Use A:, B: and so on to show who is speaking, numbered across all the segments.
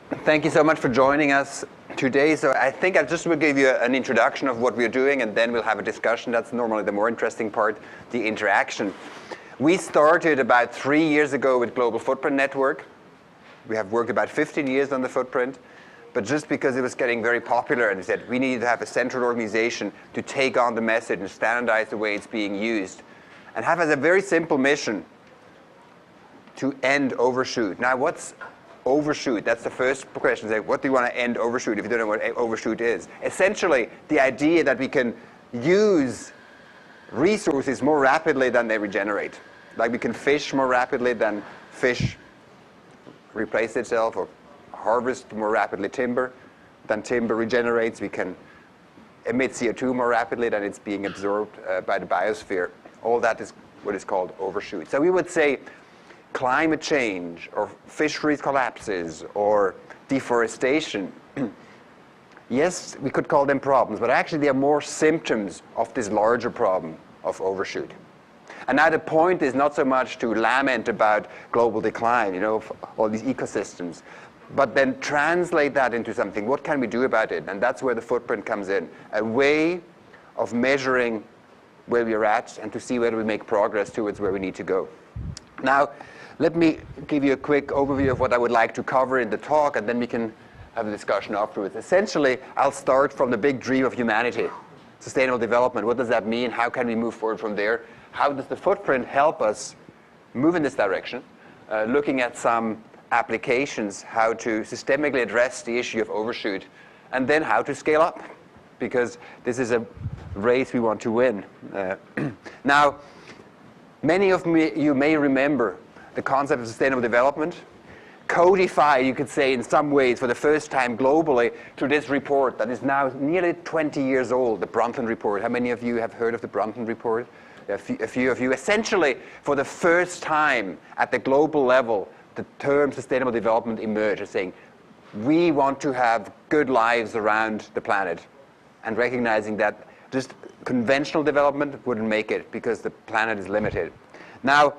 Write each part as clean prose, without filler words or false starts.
A: Thank you so much for joining us today. So I think I just will give you an introduction of what we're doing, and then we'll have a discussion. That's normally the more interesting part, the interaction. We started about 3 years ago with Global Footprint Network. We have worked about 15 years on the footprint, but just because it was getting very popular, and we said we needed to have a central organization to take on the message and standardize the way it's being used, and have as a very simple mission to end overshoot. Now, what's overshoot? That's the first question. What do you want to end overshoot if you don't know what overshoot is? Essentially, the idea that we can use resources more rapidly than they regenerate. Like we can fish more rapidly than fish replace itself, or harvest more rapidly timber than timber regenerates. We can emit CO2 more rapidly than it's being absorbed by the biosphere. All that is what is called overshoot. So we would say climate change or fisheries collapses or deforestation, yes, we could call them problems, but actually they are more symptoms of this larger problem of overshoot. And now the point is not so much to lament about global decline, of all these ecosystems, but then translate that into something. What can we do about it? And that's where the footprint comes in, a way of measuring where we're at and to see whether we make progress towards where we need to go. Now, let me give you a quick overview of what I would like to cover in the talk, and then we can have a discussion afterwards. Essentially, I'll start from the big dream of humanity, sustainable development. What does that mean? How can we move forward from there? How does the footprint help us move in this direction? Looking at some applications, how to systemically address the issue of overshoot, and then how to scale up, because this is a race we want to win. Now, many of you may remember the concept of sustainable development, codified, you could say, in some ways for the first time globally through this report that is now nearly 20 years old, the Brundtland Report. How many of you have heard of the Brundtland Report? A few of you. Essentially, for the first time at the global level, the term sustainable development emerged as saying, we want to have good lives around the planet, and recognizing that just conventional development wouldn't make it because the planet is limited. Now,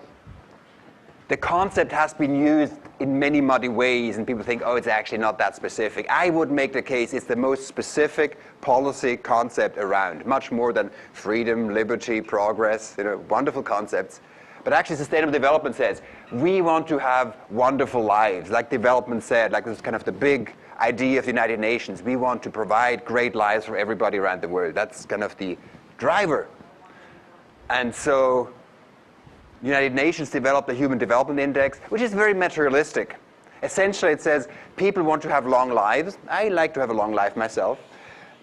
A: the concept has been used in many muddy ways, and people think, oh, it's actually not that specific. I would make the case it's the most specific policy concept around, much more than freedom, liberty, progress, wonderful concepts. But actually, sustainable development says, we want to have wonderful lives. Like development said, like this is kind of the big idea of the United Nations. We want to provide great lives for everybody around the world. That's kind of the driver. And so United Nations developed the Human Development Index, which is very materialistic. Essentially, it says people want to have long lives. I like to have a long life myself.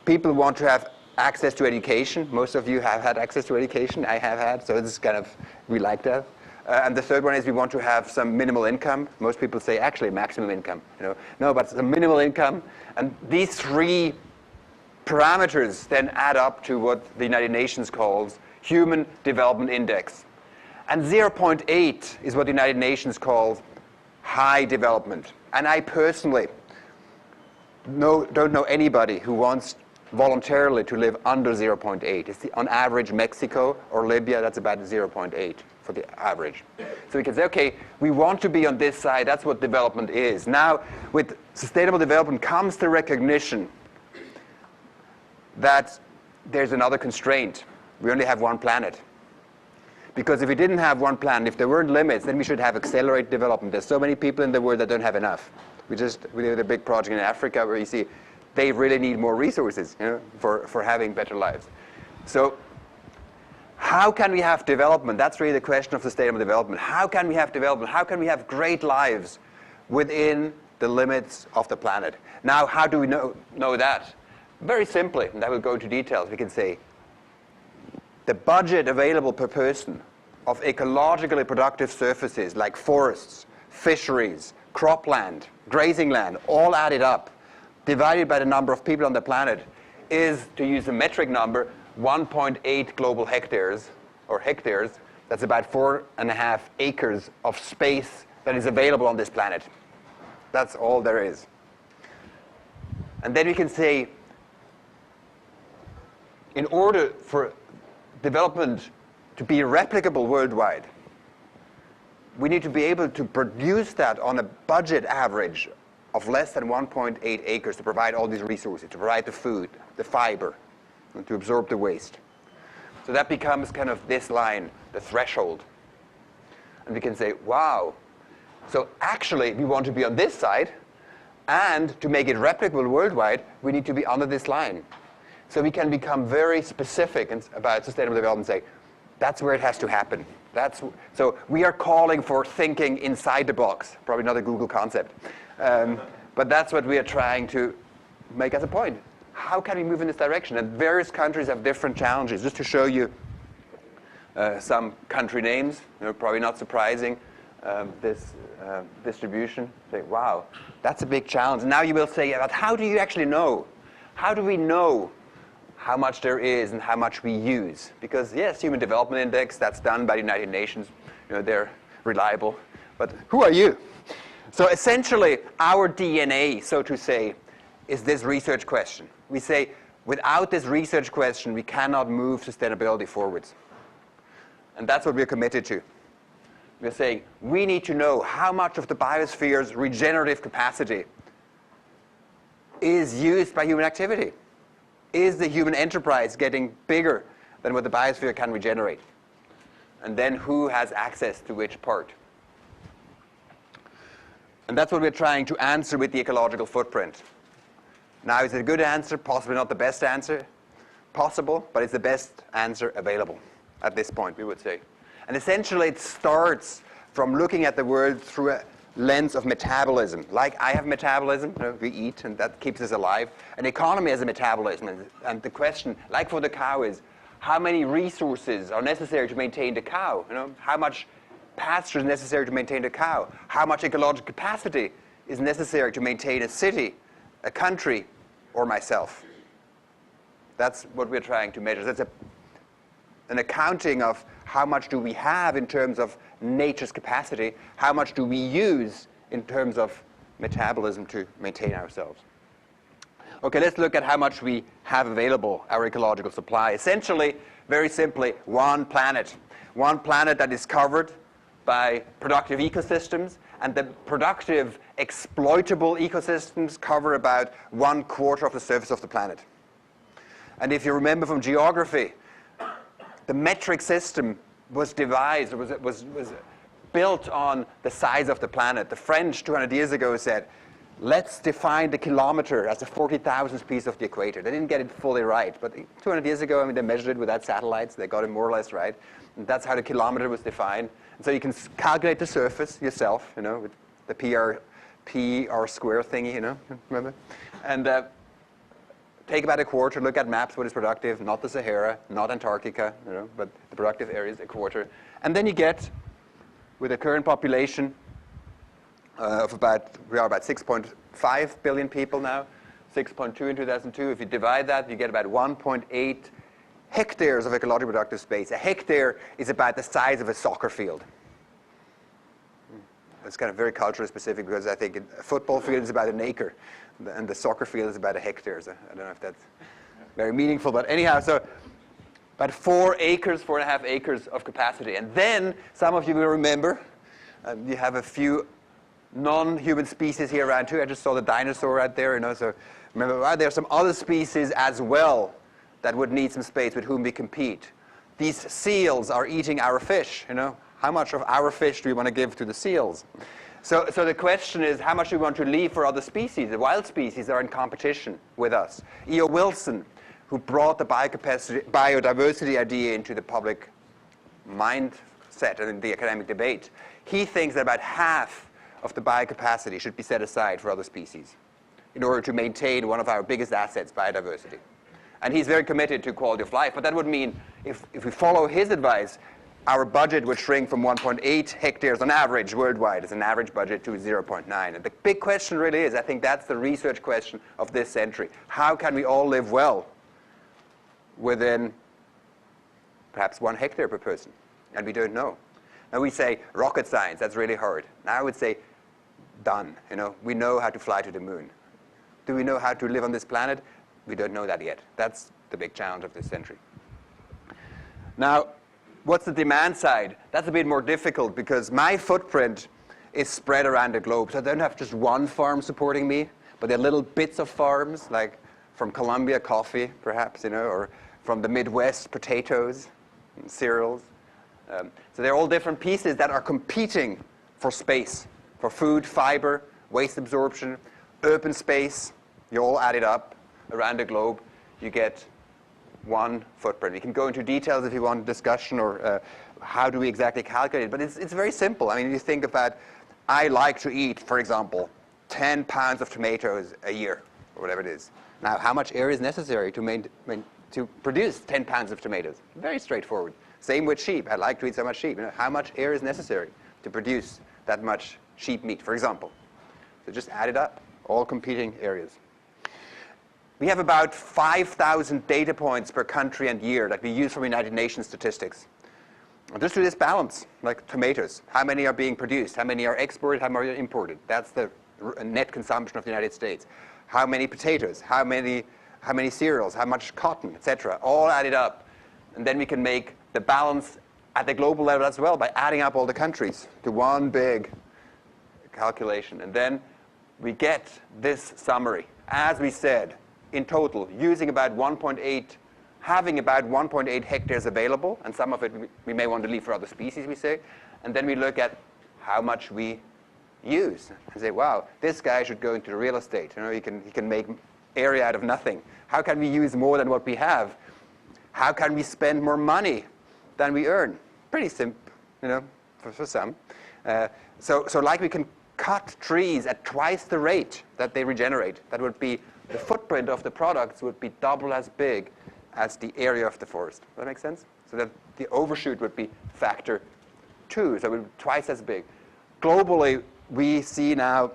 A: People want to have access to education. Most of you have had access to education. I have had, so this is kind of, we like that. And the third one is we want to have some minimal income. Most people say actually maximum income. No, but some minimal income. And these three parameters then add up to what the United Nations calls Human Development Index. And 0.8 is what the United Nations calls high development. And I personally don't know anybody who wants voluntarily to live under 0.8. It's on average Mexico or Libya, that's about 0.8 for the average. So we can say, okay, we want to be on this side. That's what development is. Now, with sustainable development comes the recognition that there's another constraint. We only have one planet. Because if we didn't have one planet, if there weren't limits, then we should have accelerated development. There's so many people in the world that don't have enough. We did a big project in Africa where you see they really need more resources for having better lives. So how can we have development? That's really the question of sustainable development. How can we have development? How can we have great lives within the limits of the planet? Now, how do we know that? Very simply, and I will go into details, we can say the budget available per person of ecologically productive surfaces like forests, fisheries, cropland, grazing land, all added up, divided by the number of people on the planet, is, to use a metric number, 1.8 global hectares, or hectares. That's about 4.5 acres of space that is available on this planet. That's all there is. And then we can say, in order for development to be replicable worldwide, we need to be able to produce that on a budget average of less than 1.8 acres to provide all these resources, to provide the food, the fiber, and to absorb the waste. So that becomes kind of this line, the threshold. And we can say, wow, so actually we want to be on this side, and to make it replicable worldwide, we need to be under this line. So we can become very specific about sustainable development and say, that's where it has to happen. So we are calling for thinking inside the box, probably not a Google concept. But that's what we are trying to make as a point. How can we move in this direction? And various countries have different challenges. Just to show you some country names, probably not surprising, this distribution. Say, wow, that's a big challenge. Now you will say, but how do you actually know? How do we know how much there is and how much we use? Because yes, Human Development Index, that's done by the United Nations. They're reliable. But who are you? So essentially, our DNA, so to say, is this research question. We say, without this research question, we cannot move sustainability forwards. And that's what we're committed to. We're saying, we need to know how much of the biosphere's regenerative capacity is used by human activity. Is the human enterprise getting bigger than what the biosphere can regenerate? And then who has access to which part? And that's what we're trying to answer with the ecological footprint. Now, is it a good answer? Possibly not the best answer possible, but it's the best answer available at this point, we would say. And essentially, it starts from looking at the world through a lens of metabolism. Like I have metabolism, we eat, and that keeps us alive. An economy has a metabolism, and the question, like for the cow, is how many resources are necessary to maintain the cow? How much pasture is necessary to maintain the cow? How much ecological capacity is necessary to maintain a city, a country, or myself? That's what we're trying to measure. That's an accounting of how much do we have in terms of nature's capacity, how much do we use in terms of metabolism to maintain ourselves. Okay, let's look at how much we have available, our ecological supply. Essentially, very simply, one planet. One planet that is covered by productive ecosystems, and the productive, exploitable ecosystems cover about 1/4 of the surface of the planet. And if you remember from geography, the metric system was devised, was built on the size of the planet. The French 200 years ago said, let's define the kilometer as the 40,000th piece of the equator. They didn't get it fully right, but 200 years ago, they measured it without satellites. They got it more or less right. And that's how the kilometer was defined. And so you can calculate the surface yourself, with the PR square thingy, remember? And take about 1/4, look at maps, what is productive, not the Sahara, not Antarctica, but the productive areas, 1/4. And then you get, with the current population of we are about 6.5 billion people now, 6.2 in 2002. If you divide that, you get about 1.8 hectares of ecologically productive space. A hectare is about the size of a soccer field. It's kind of very culturally specific, because I think a football field is about 1 acre, and the soccer field is about 1 hectare. So I don't know if that's very meaningful, but anyhow, so about 4 acres, 4.5 acres of capacity. And then some of you will remember, you have a few non-human species here around too. I just saw the dinosaur right there, so remember, there are some other species as well that would need some space with whom we compete. These seals are eating our fish, How much of our fish do we want to give to the seals? So the question is, how much do we want to leave for other species? The wild species are in competition with us. E.O. Wilson, who brought the biodiversity idea into the public mindset and in the academic debate, he thinks that about half of the biocapacity should be set aside for other species in order to maintain one of our biggest assets, biodiversity. And he's very committed to quality of life, but that would mean if we follow his advice, our budget would shrink from 1.8 hectares on average worldwide as an average budget to 0.9. And the big question really is, I think that's the research question of this century. How can we all live well within perhaps 1 hectare per person? And we don't know. And we say, rocket science, that's really hard. Now I would say, done. We know how to fly to the moon. Do we know how to live on this planet? We don't know that yet. That's the big challenge of this century. Now, what's the demand side? That's a bit more difficult, because my footprint is spread around the globe. So I don't have just one farm supporting me, but there are little bits of farms, like from Colombia, coffee, perhaps, or from the Midwest, potatoes, and cereals. So they're all different pieces that are competing for space, for food, fiber, waste absorption, urban space. You all add it up around the globe, you get one footprint. We can go into details if you want discussion or how do we exactly calculate it, but it's very simple. I mean, you think about, I like to eat, for example, 10 pounds of tomatoes a year, or whatever it is. Now, how much area is necessary to produce 10 pounds of tomatoes? Very straightforward. Same with sheep. I like to eat so much sheep. How much area is necessary to produce that much sheep meat, for example? So just add it up, all competing areas. We have about 5,000 data points per country and year that we use from United Nations statistics. And just do this balance, like tomatoes. How many are being produced? How many are exported? How many are imported? That's the net consumption of the United States. How many potatoes? How many cereals? How much cotton, etc. All added up. And then we can make the balance at the global level as well by adding up all the countries to one big calculation. And then we get this summary. As we said, in total, using about 1.8, having about 1.8 hectares available, and some of it we may want to leave for other species, we say. And then we look at how much we use and say, wow, this guy should go into real estate. He can make area out of nothing. How can we use more than what we have? How can we spend more money than we earn? Pretty simple, for some. So like we can cut trees at twice the rate that they regenerate. That would be, the footprint of the products would be double as big as the area of the forest. Does that make sense? So that the overshoot would be factor 2, so it would be twice as big. Globally, we see now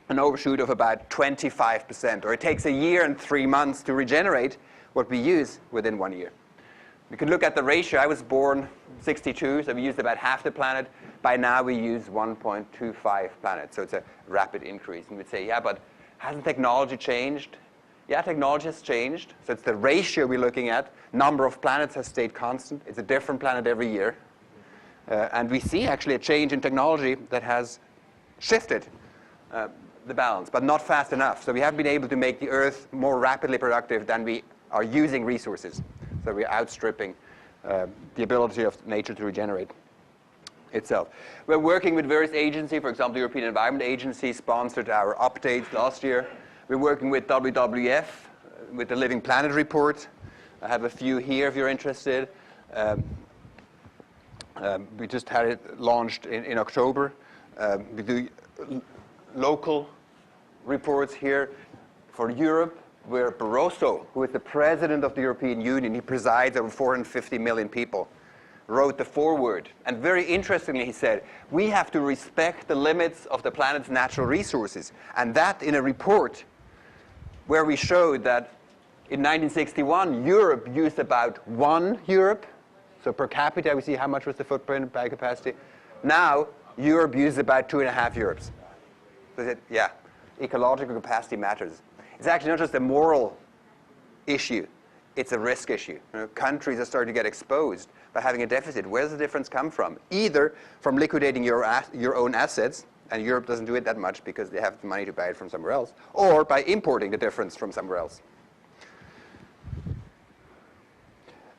A: an overshoot of about 25%, or it takes a year and 3 months to regenerate what we use within 1 year. We can look at the ratio. I was born 62, so we used about half the planet. By now, we use 1.25 planets, so it's a rapid increase. And we'd say, yeah, but hasn't technology changed? Yeah, technology has changed. So it's the ratio we're looking at. Number of planets has stayed constant. It's a different planet every year. And we see actually a change in technology that has shifted the balance, but not fast enough. So we haven't been able to make the Earth more rapidly productive than we are using resources. So we're outstripping the ability of nature to regenerate itself. We're working with various agencies. For example, the European Environment Agency sponsored our updates last year. We're working with WWF, with the Living Planet report. I have a few here if you're interested. We just had it launched in October. We do local reports here for Europe, where Barroso, who is the president of the European Union, he presides over 450 million people, wrote the foreword. And very interestingly, he said, we have to respect the limits of the planet's natural resources. And that in a report where we showed that in 1961, Europe used about 1 Europe. So per capita, we see how much was the footprint by capacity. Now, Europe uses about 2.5 Europes. So he said, yeah, ecological capacity matters. It's actually not just a moral issue. It's a risk issue. Countries are starting to get exposed by having a deficit. Where does the difference come from? Either from liquidating your own assets, and Europe doesn't do it that much because they have the money to buy it from somewhere else, or by importing the difference from somewhere else.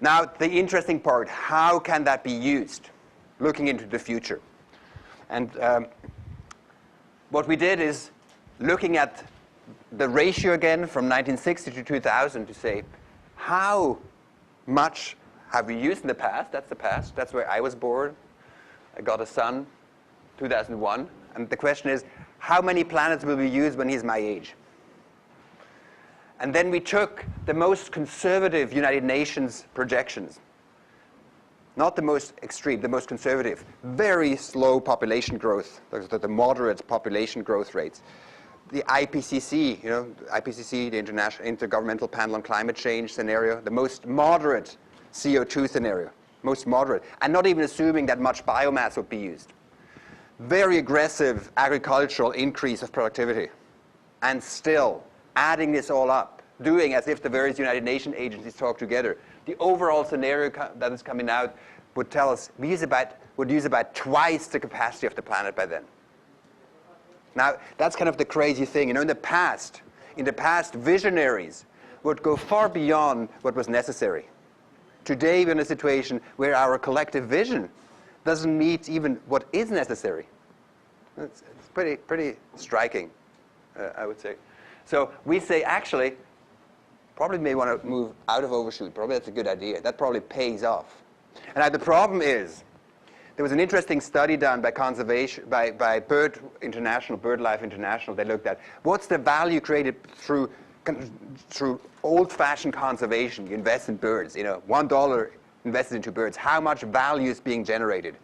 A: Now, the interesting part, how can that be used, looking into the future? And what we did is looking at the ratio again from 1960 to 2000 to say, how much have we used in the past? That's the past. That's where I was born. I got a son, 2001. And the question is, how many planets will we use when he's my age? And then we took the most conservative United Nations projections. Not the most extreme, the most conservative. Very slow population growth, the moderate population growth rates. The IPCC, IPCC, the Intergovernmental Panel on Climate Change scenario, the most moderate CO2 scenario, most moderate, and not even assuming that much biomass would be used. Very aggressive agricultural increase of productivity, and still adding this all up, doing as if the various United Nations agencies talk together. The overall scenario that is coming out would tell us we would use about twice the capacity of the planet by then. Now, that's kind of the crazy thing. In the past, visionaries would go far beyond what was necessary. Today, we're in a situation where our collective vision doesn't meet even what is necessary. It's pretty striking, I would say. So we say, actually, probably may want to move out of overshoot. Probably that's a good idea. That probably pays off. And now the problem is, there was an interesting study done by conservation, by BirdLife International. They looked at what's the value created through old-fashioned conservation. You invest in birds. $1 invested into birds. How much value is being generated?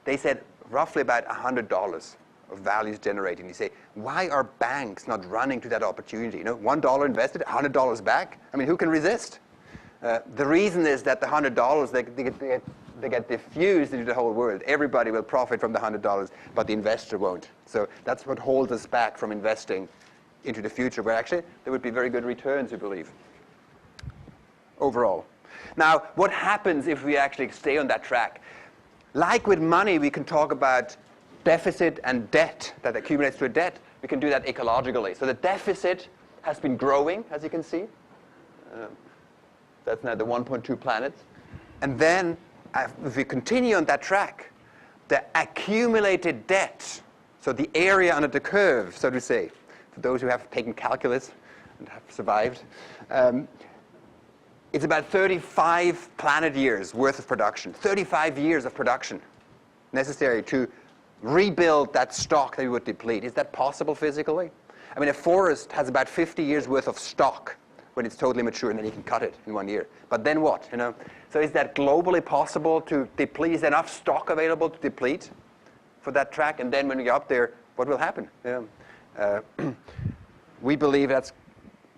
A: They said roughly about $100 of value is generated. And you say, why are banks not running to that opportunity? $1 invested, $100 back. I mean, who can resist? The reason is that the $100 they get diffused into the whole world. Everybody will profit from the $100, but the investor won't. So that's what holds us back from investing into the future, where actually there would be very good returns, we believe, overall. Now, what happens if we actually stay on that track? Like with money, we can talk about deficit and debt that accumulates to a debt. We can do that ecologically. So the deficit has been growing, as you can see. That's now the 1.2 planets. And then, if we continue on that track, the accumulated debt, so the area under the curve, so to say, for those who have taken calculus and have survived, it's about 35 planet years worth of production, 35 years of production necessary to rebuild that stock that we would deplete. Is that possible physically? I mean, a forest has about 50 years worth of stock when it's totally mature, and then you can cut it in 1 year. But then what? So is that globally possible to deplete? Is there enough stock available to deplete for that track? And then when you're up there, what will happen? We believe that's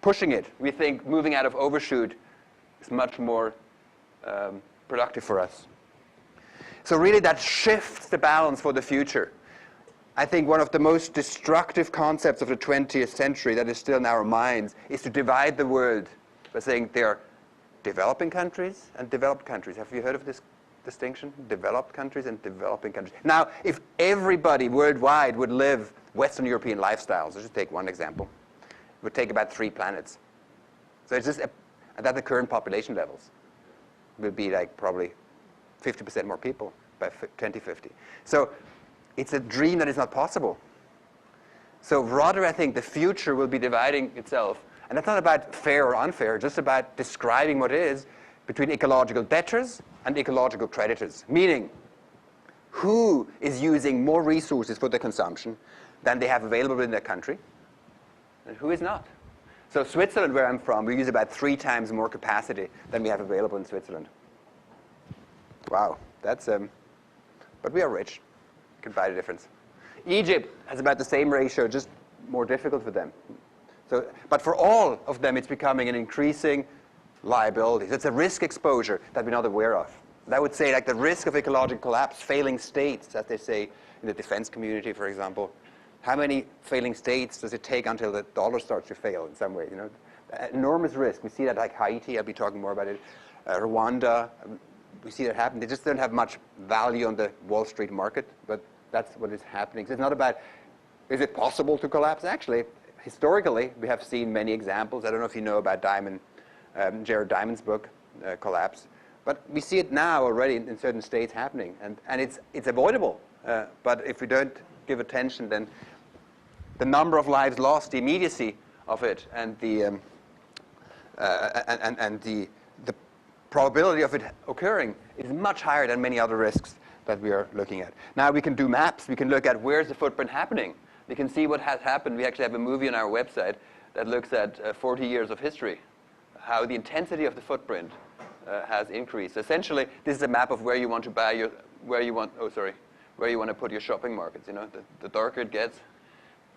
A: pushing it. We think moving out of overshoot is much more productive for us. So really that shifts the balance for the future. I think one of the most destructive concepts of the 20th century that is still in our minds is to divide the world by saying there are developing countries and developed countries. Have you heard of this distinction? Developed countries and developing countries. Now, if everybody worldwide would live Western European lifestyles, let's just take one example, it would take about 3 planets. So it's just, at the current population levels, it would be like probably 50% more people by 2050. So it's a dream that is not possible. So rather, I think the future will be dividing itself. And that's not about fair or unfair, just about describing what it is between ecological debtors and ecological creditors. Meaning, who is using more resources for their consumption than they have available in their country, and who is not. So Switzerland, where I'm from, we use about 3 times more capacity than we have available in Switzerland. Wow, that's, but we are rich. Can buy the difference. Egypt has about the same ratio, just more difficult for them. So, but for all of them, it's becoming an increasing liability. It's a risk exposure that we're not aware of. And I would say like the risk of ecological collapse, failing states, as they say in the defense community, for example. How many failing states does it take until the dollar starts to fail in some way? Enormous risk. We see that like Haiti, I'll be talking more about it. Rwanda, we see that happen. They just don't have much value on the Wall Street market, but that's what is happening. So it's not about, is it possible to collapse? Actually, historically, we have seen many examples. I don't know if you know about Jared Diamond's book, Collapse. But we see it now already in certain states happening. And it's avoidable. But if we don't give attention, then the number of lives lost, the immediacy of it, and the probability of it occurring is much higher than many other risks that we are looking at. Now we can do maps. We can look at where's the footprint happening. We can see what has happened. We actually have a movie on our website that looks at 40 years of history, how the intensity of the footprint has increased. Essentially, this is a map of where you want to buy where you want to put your shopping markets. The darker it gets,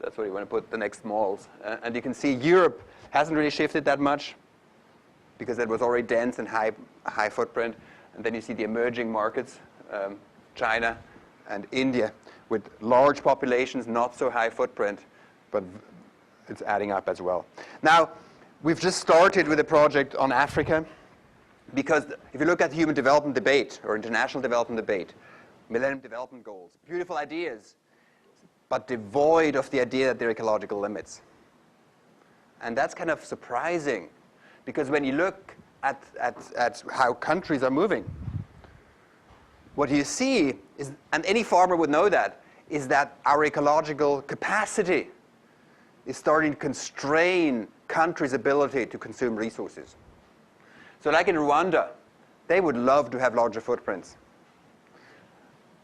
A: that's where you want to put the next malls. And you can see Europe hasn't really shifted that much, because it was already dense and high footprint. And then you see the emerging markets, China and India, with large populations, not so high footprint, but it's adding up as well. Now, we've just started with a project on Africa, because if you look at the human development debate, or international development debate, Millennium Development Goals, beautiful ideas, but devoid of the idea that there are ecological limits. And that's kind of surprising, because when you look at how countries are moving, what you see is, and any farmer would know that, is that our ecological capacity is starting to constrain countries' ability to consume resources. So like in Rwanda, they would love to have larger footprints.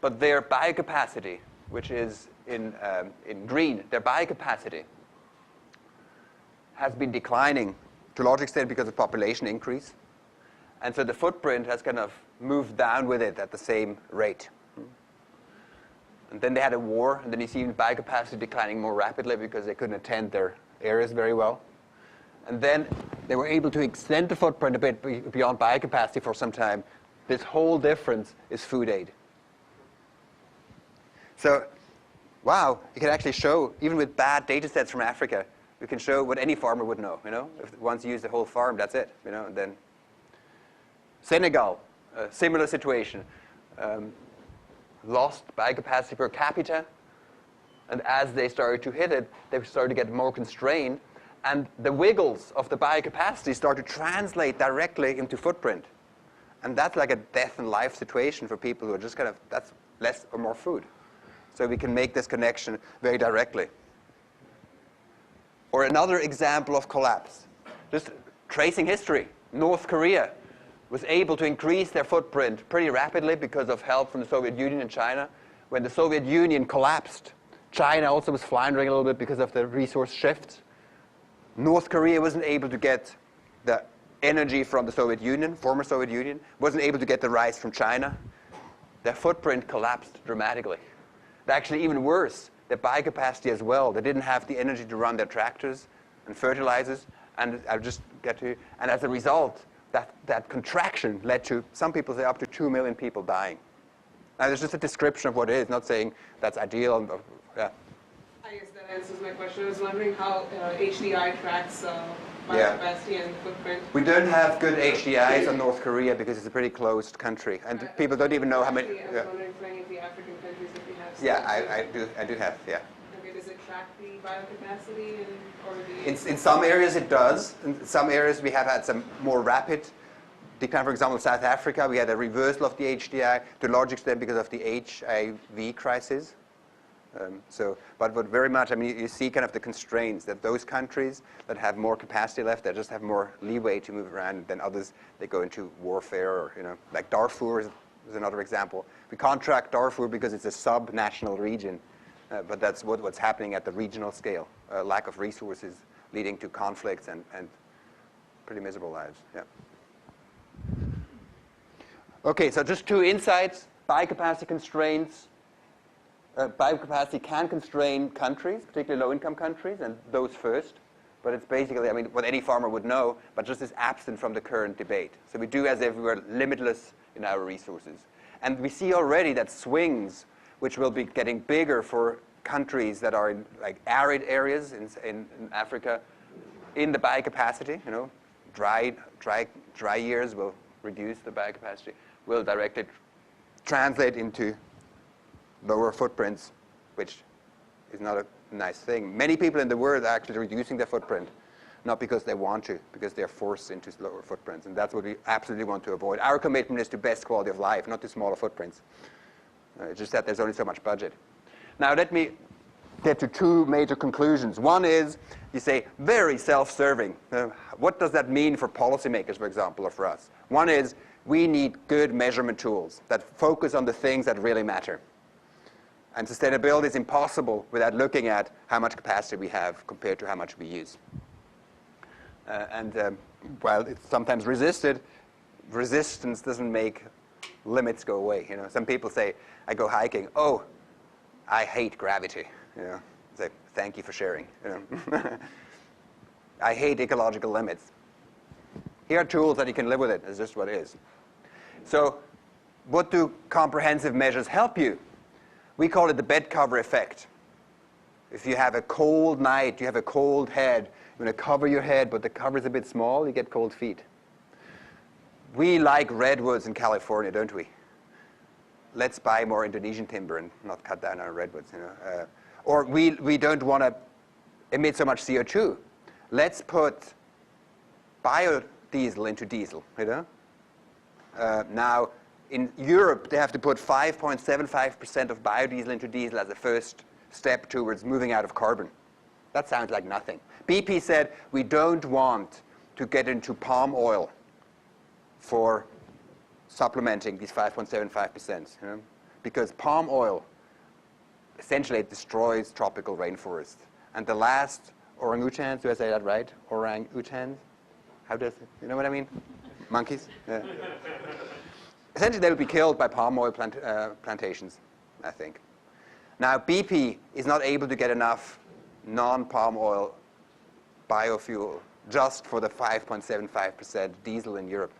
A: But their biocapacity, which is in green, their biocapacity has been declining to a large extent because of population increase. And so the footprint has kind of moved down with it at the same rate. And then they had a war, and then you see biocapacity declining more rapidly because they couldn't attend their areas very well. And then they were able to extend the footprint a bit beyond biocapacity for some time. This whole difference is food aid. So, wow, you can actually show, even with bad data sets from Africa, we can show what any farmer would know, If once you use the whole farm, that's it, and then Senegal, a similar situation. Lost biocapacity per capita, and as they started to hit it, they started to get more constrained, and the wiggles of the biocapacity start to translate directly into footprint. And that's like a death and life situation for people who are just kind of, that's less or more food. So we can make this connection very directly. Or another example of collapse, just tracing history. North Korea was able to increase their footprint pretty rapidly because of help from the Soviet Union and China. When the Soviet Union collapsed, China also was floundering a little bit because of the resource shifts. North Korea wasn't able to get the energy from the Soviet Union, former Soviet Union, wasn't able to get the rice from China. Their footprint collapsed dramatically. Actually, even worse, their biocapacity as well. They didn't have the energy to run their tractors and fertilizers, and I'll just get to, and as a result, that contraction led to, some people say, up to 2 million people dying. Now, there's just a description of what it is, not saying that's ideal. Yeah.
B: I guess that answers my question. I was wondering how HDI tracks biocapacity and footprint.
A: We don't have good HDIs on North Korea because it's a pretty closed country, and people don't even know how many.
B: I was wondering for any of the African countries if we have.
A: Yeah, I do have, yeah.
B: Okay, does it track the biocapacity or the?
A: In some areas it does. In some areas we have had some more rapid decline. For example, South Africa, we had a reversal of the HDI to a large extent because of the HIV crisis. But very much, I mean, you see kind of the constraints that those countries that have more capacity left, that just have more leeway to move around than others, they go into warfare, or, like Darfur is another example. We can't track Darfur because it's a sub-national region, but that's what's happening at the regional scale. Lack of resources leading to conflicts and pretty miserable lives, yeah. Okay, so just two insights. Biocapacity constraints. Biocapacity can constrain countries, particularly low-income countries, and those first. But it's basically, I mean, what any farmer would know, but just is absent from the current debate. So we do as if we were limitless in our resources. And we see already that swings, which will be getting bigger for countries that are in like arid areas in Africa, in the biocapacity, dry years will reduce the biocapacity, will directly translate into lower footprints, which is not a nice thing. Many people in the world are actually reducing their footprint, not because they want to, because they're forced into lower footprints. And that's what we absolutely want to avoid. Our commitment is to best quality of life, not to smaller footprints. It's just that there's only so much budget. Now let me get to two major conclusions. One is, you say, very self-serving. What does that mean for policymakers, for example, or for us? One is, we need good measurement tools that focus on the things that really matter. And sustainability is impossible without looking at how much capacity we have compared to how much we use. While it's sometimes resisted, resistance doesn't make limits go away. Some people say, I go hiking, oh, I hate gravity. Say, thank you for sharing. I hate ecological limits. Here are tools that you can live with it. It's just what it is. So what do comprehensive measures help you? We call it the bed cover effect. If you have a cold night, you have a cold head, you want to cover your head, but the cover's a bit small, you get cold feet. We like redwoods in California, don't we? Let's buy more Indonesian timber and not cut down our redwoods. Or we don't want to emit so much CO2. Let's put biodiesel into diesel, you know? Now, in Europe, they have to put 5.75% of biodiesel into diesel as a first step towards moving out of carbon. That sounds like nothing. BP said, we don't want to get into palm oil for supplementing these 5.75%, you know? Because palm oil, essentially, it destroys tropical rainforests. And the last orangutans, do I say that right? Orangutans? How does it, you know what I mean? Monkeys? Yeah. Essentially, they will be killed by palm oil plantations, I think. Now, BP is not able to get enough non-palm oil biofuel just for the 5.75% diesel in Europe.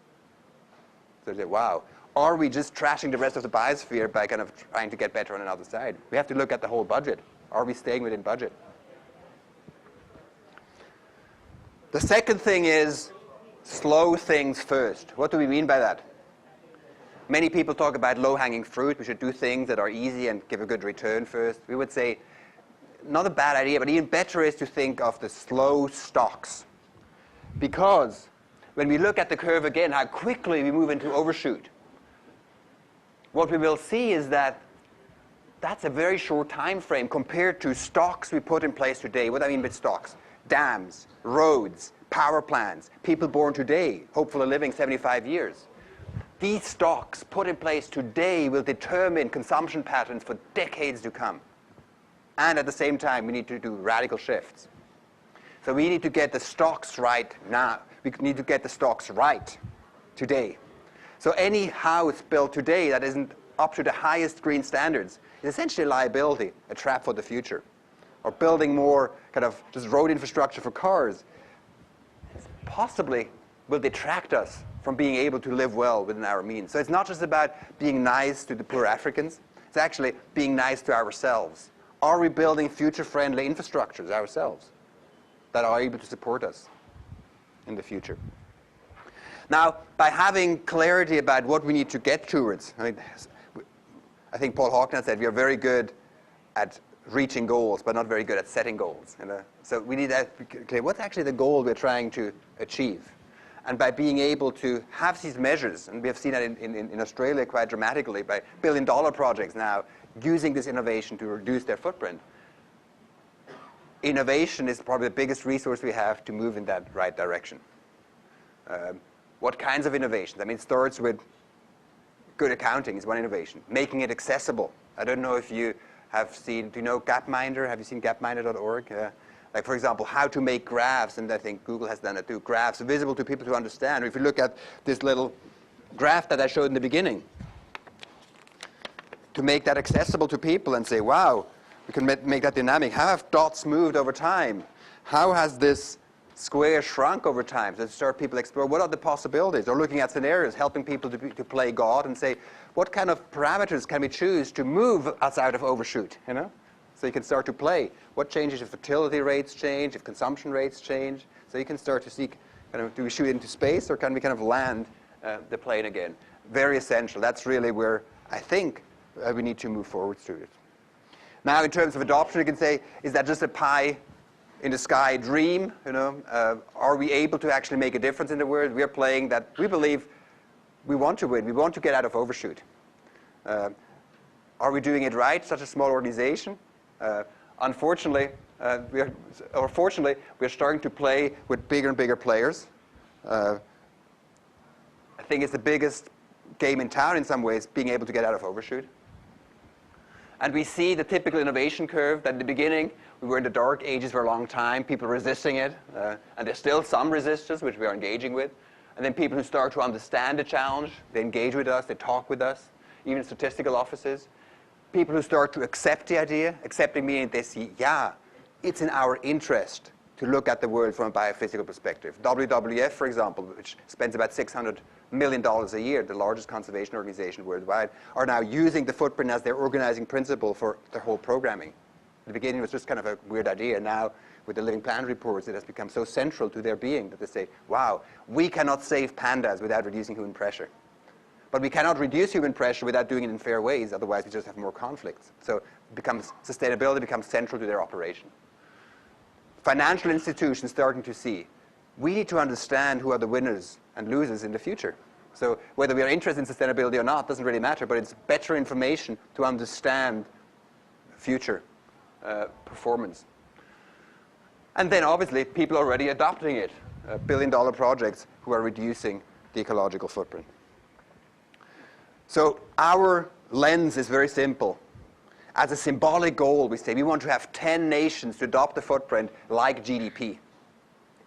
A: So they say, wow, are we just trashing the rest of the biosphere by kind of trying to get better on another side? We have to look at the whole budget. Are we staying within budget? The second thing is slow things first. What do we mean by that? Many people talk about low-hanging fruit. We should do things that are easy and give a good return first. We would say, not a bad idea, but even better is to think of the slow stocks. Because when we look at the curve again, how quickly we move into overshoot, what we will see is that that's a very short time frame compared to stocks we put in place today. What do I mean by stocks? Dams, roads, power plants, people born today, hopefully living 75 years. These stocks put in place today will determine consumption patterns for decades to come. And at the same time, we need to do radical shifts. So we need to get the stocks right now. We need to get the stocks right today. So any house built today that isn't up to the highest green standards is essentially a liability, a trap for the future. Or building more kind of just road infrastructure for cars possibly will detract us from being able to live well within our means. So it's not just about being nice to the poor Africans. It's actually being nice to ourselves. Are we building future-friendly infrastructures ourselves that are able to support us in the future? Now, by having clarity about what we need to get towards, I think Paul Hawken said we are very good at reaching goals, but not very good at setting goals. You know? So we need to be clear, what's actually the goal we're trying to achieve? And by being able to have these measures, and we have seen that in Australia quite dramatically by billion-dollar projects now, using this innovation to reduce their footprint. Innovation is probably the biggest resource we have to move in that right direction. What kinds of innovations? I mean, it starts with good accounting is one innovation. Making it accessible. I don't know if you have seen, do you know Gapminder? Have you seen gapminder.org? Like, for example, how to make graphs, and I think Google has done it too, graphs visible to people to understand. Or if you look at this little graph that I showed in the beginning, to make that accessible to people and say, wow, we can make that dynamic. How have dots moved over time? How has this square shrunk over time? So start people explore what are the possibilities, or looking at scenarios, helping people to play God and say, what kind of parameters can we choose to move us out of overshoot, you know? So you can start to play. What changes if fertility rates change, if consumption rates change? So you can start to see, kind of, do we shoot into space, or can we kind of land the plane again? Very essential. That's really where I think we need to move forward through it. Now, in terms of adoption, you can say, is that just a pie in the sky dream? You know, are we able to actually make a difference in the world? We are playing that. We believe we want to win. We want to get out of overshoot. Are we doing it right? Such a small organization. Unfortunately, fortunately, we're starting to play with bigger and bigger players. I think it's the biggest game in town in some ways, being able to get out of overshoot. And we see the typical innovation curve that in the beginning, we were in the dark ages for a long time, people resisting it, and there's still some resistors which we are engaging with. And then people who start to understand the challenge, they engage with us, they talk with us, even statistical offices. People who start to accept the idea, accepting meaning they see, yeah, it's in our interest to look at the world from a biophysical perspective. WWF, for example, which spends about $600 million a year, the largest conservation organization worldwide, are now using the footprint as their organizing principle for their whole programming. In the beginning, it was just kind of a weird idea. Now, with the Living Planet reports, it has become so central to their being that they say, wow, we cannot save pandas without reducing human pressure. But we cannot reduce human pressure without doing it in fair ways, otherwise we just have more conflicts. So sustainability becomes central to their operation. Financial institutions starting to see, we need to understand who are the winners and losers in the future. So whether we are interested in sustainability or not doesn't really matter, but it's better information to understand future performance. And then obviously people are already adopting it. Billion-dollar projects who are reducing the ecological footprint. So our lens is very simple. As a symbolic goal, we say we want to have 10 nations to adopt the footprint like GDP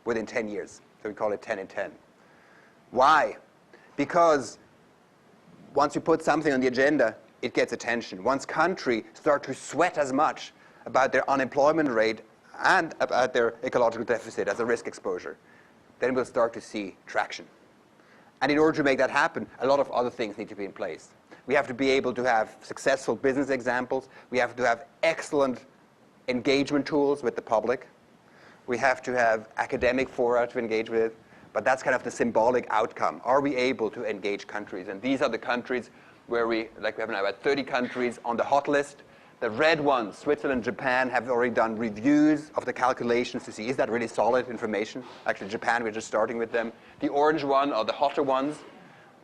A: within 10 years. So we call it 10 in 10. Why? Because once you put something on the agenda, it gets attention. Once countries start to sweat as much about their unemployment rate and about their ecological deficit as a risk exposure, then we'll start to see traction. And in order to make that happen, a lot of other things need to be in place. We have to be able to have successful business examples. We have to have excellent engagement tools with the public. We have to have academic fora to engage with. But that's kind of the symbolic outcome. Are we able to engage countries? And these are the countries where we have now about 30 countries on the hot list. The red ones, Switzerland, Japan, have already done reviews of the calculations to see, is that really solid information? Actually, Japan, we're just starting with them. The orange one are the hotter ones.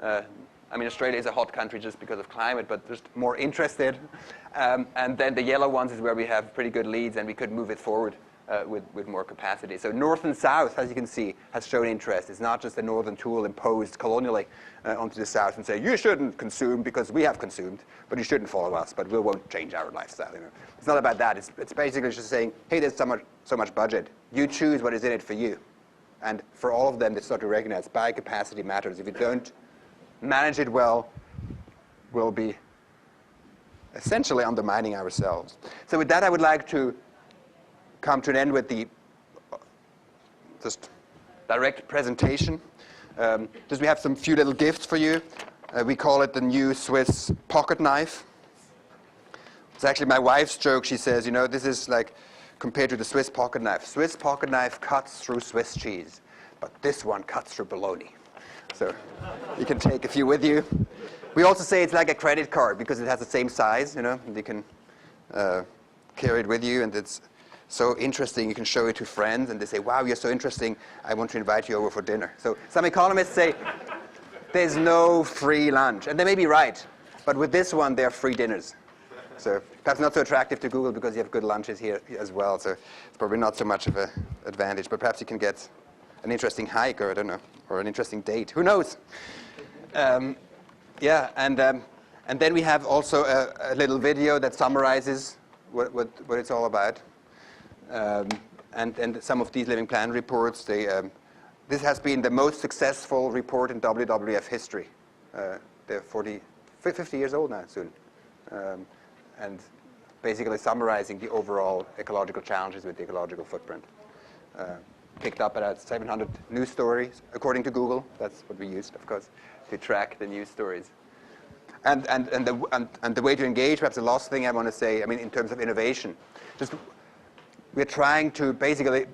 A: I mean, Australia is a hot country just because of climate, but just more interested. And then the yellow ones is where we have pretty good leads, and we could move it forward with more capacity. So North and South, as you can see, has shown interest. It's not just a northern tool imposed colonially onto the South and say, you shouldn't consume because we have consumed, but you shouldn't follow us, but we won't change our lifestyle. You know? It's not about that. It's basically just saying, hey, there's so much budget. You choose what is in it for you. And for all of them, they start to recognize biocapacity matters. If you don't manage it well, we'll be essentially undermining ourselves. So with that, I would like to come to an end with the just direct presentation. Just we have some few little gifts for you. We call it the new Swiss pocket knife. It's actually my wife's joke. She says, you know, this is like compared to the Swiss pocket knife. Swiss pocket knife cuts through Swiss cheese, but this one cuts through bologna. So you can take a few with you. We also say it's like a credit card because it has the same size, you know. You can carry it with you, and it's so interesting. You can show it to friends, and they say, wow, you're so interesting. I want to invite you over for dinner. So some economists say there's no free lunch, and they may be right. But with this one, there are free dinners. So that's not so attractive to Google because you have good lunches here as well. So it's probably not so much of an advantage. But perhaps you can get an interesting hike, or I don't know, or an interesting date. Who knows? Yeah, and then we have also a little video that summarizes what it's all about. And some of these living plan reports, this has been the most successful report in WWF history. They're 50 years old now soon. And basically summarizing the overall ecological challenges with the ecological footprint. Picked up at 700 news stories, according to Google. That's what we used, of course, to track the news stories. And the way to engage, perhaps the last thing I want to say, I mean, in terms of innovation, just we're trying to basically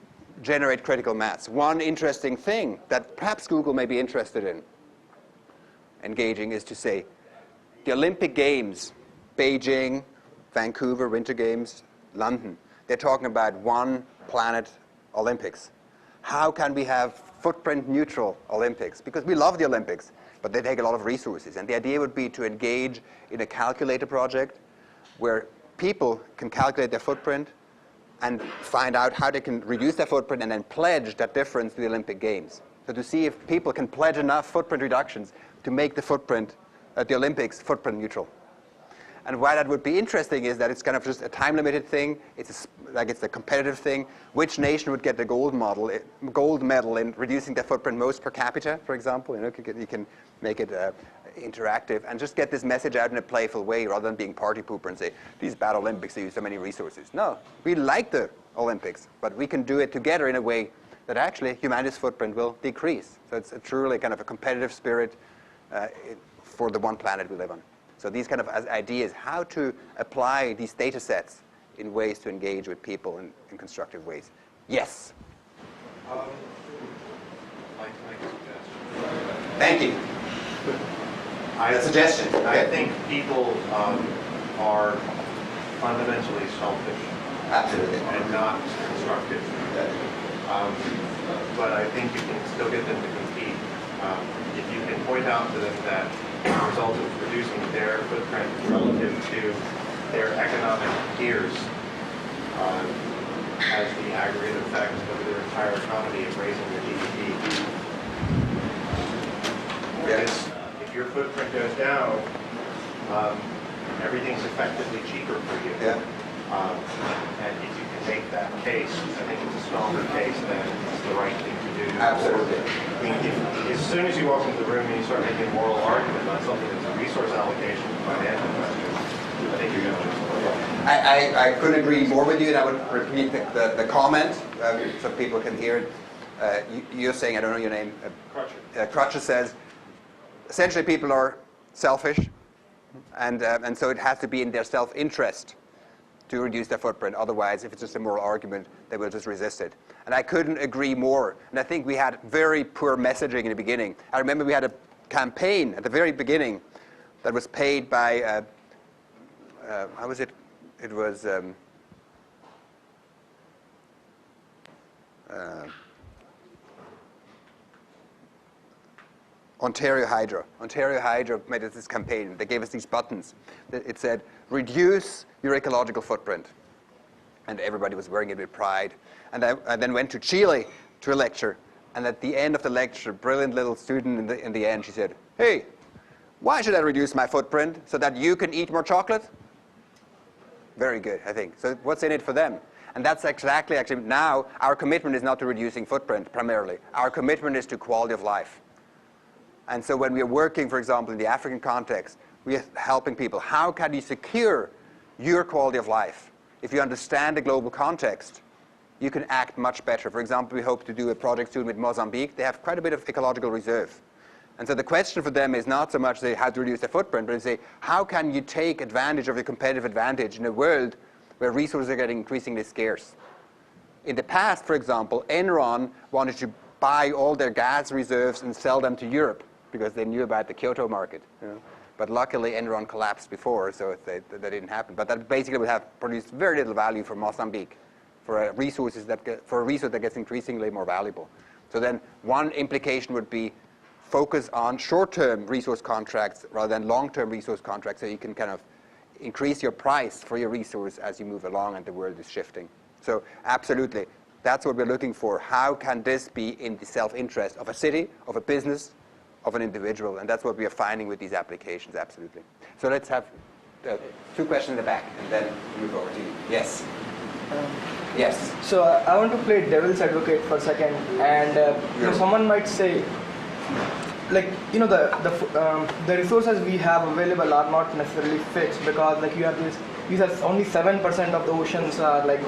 A: generate critical mass. One interesting thing that perhaps Google may be interested in engaging is to say, the Olympic Games, Beijing, Vancouver, Winter Games, London, they're talking about one planet Olympics. How can we have footprint neutral Olympics? Because we love the Olympics, but they take a lot of resources. And the idea would be to engage in a calculator project where people can calculate their footprint and find out how they can reduce their footprint and then pledge that difference to the Olympic Games. So to see if people can pledge enough footprint reductions to make the footprint at the Olympics footprint neutral. And why that would be interesting is that it's kind of just a time-limited thing. It's a competitive thing. Which nation would get the gold medal in reducing their footprint most per capita, for example? You know, you can make it interactive and just get this message out in a playful way rather than being party pooper and say, these bad Olympics, they use so many resources. No, we like the Olympics, but we can do it together in a way that actually humanity's footprint will decrease. So it's truly kind of a competitive spirit for the one planet we live on. So these kind of ideas, how to apply these data sets in ways to engage with people in constructive ways. Yes?
C: I can suggest.
A: Thank you. a suggestion.
C: I think people are fundamentally selfish.
A: Absolutely.
C: And not constructive. But I think you can still get them to compete. If you can point out to them that the result of reducing their footprint relative to their economic peers has the aggregate effect of their entire economy of raising their GDP. Yes. If your footprint goes down, everything's effectively cheaper for you.
A: Yeah.
C: And if you can make that case, I think it's a stronger case than it's the right thing to do.
A: Absolutely.
C: I mean, as soon as you walk into the room and you start making a moral argument on something that's a resource allocation financial question, I think you're going to lose.
A: I couldn't agree more with you, and I would repeat the comment so people can hear it. You're saying, I don't know your name. Crutcher says, essentially people are selfish, and so it has to be in their self-interest to reduce their footprint. Otherwise, if it's just a moral argument, they will just resist it. And I couldn't agree more. And I think we had very poor messaging in the beginning. I remember we had a campaign at the very beginning that was paid by, how was it? It was Ontario Hydro. Ontario Hydro made us this campaign. They gave us these buttons. It said, reduce your ecological footprint. And everybody was wearing it with pride. And I then went to Chile to a lecture. And at the end of the lecture, brilliant little student in the end, she said, hey, why should I reduce my footprint so that you can eat more chocolate? Very good, I think. So what's in it for them? And that's exactly, actually, now our commitment is not to reducing footprint primarily. Our commitment is to quality of life. And so when we are working, for example, in the African context, we are helping people. How can you secure your quality of life? If you understand the global context, you can act much better. For example, we hope to do a project soon with Mozambique. They have quite a bit of ecological reserve. And so the question for them is not so much say how to reduce their footprint, but say how can you take advantage of your competitive advantage in a world where resources are getting increasingly scarce. In the past, for example, Enron wanted to buy all their gas reserves and sell them to Europe because they knew about the Kyoto market. You know? But luckily, Enron collapsed before, so that didn't happen. But that basically would have produced very little value for Mozambique, for a resource that gets increasingly more valuable. So then one implication would be focus on short-term resource contracts rather than long-term resource contracts, so you can kind of increase your price for your resource as you move along and the world is shifting. So absolutely, that's what we're looking for. How can this be in the self-interest of a city, of a business, of an individual? And that's what we are finding with these applications, absolutely. So let's have two questions in the back, and then move over to you. Yes? Yes.
D: So I want to play devil's advocate for a second, and someone might say, like, you know, the resources we have available are not necessarily fixed, because like you have only 7% of the oceans are like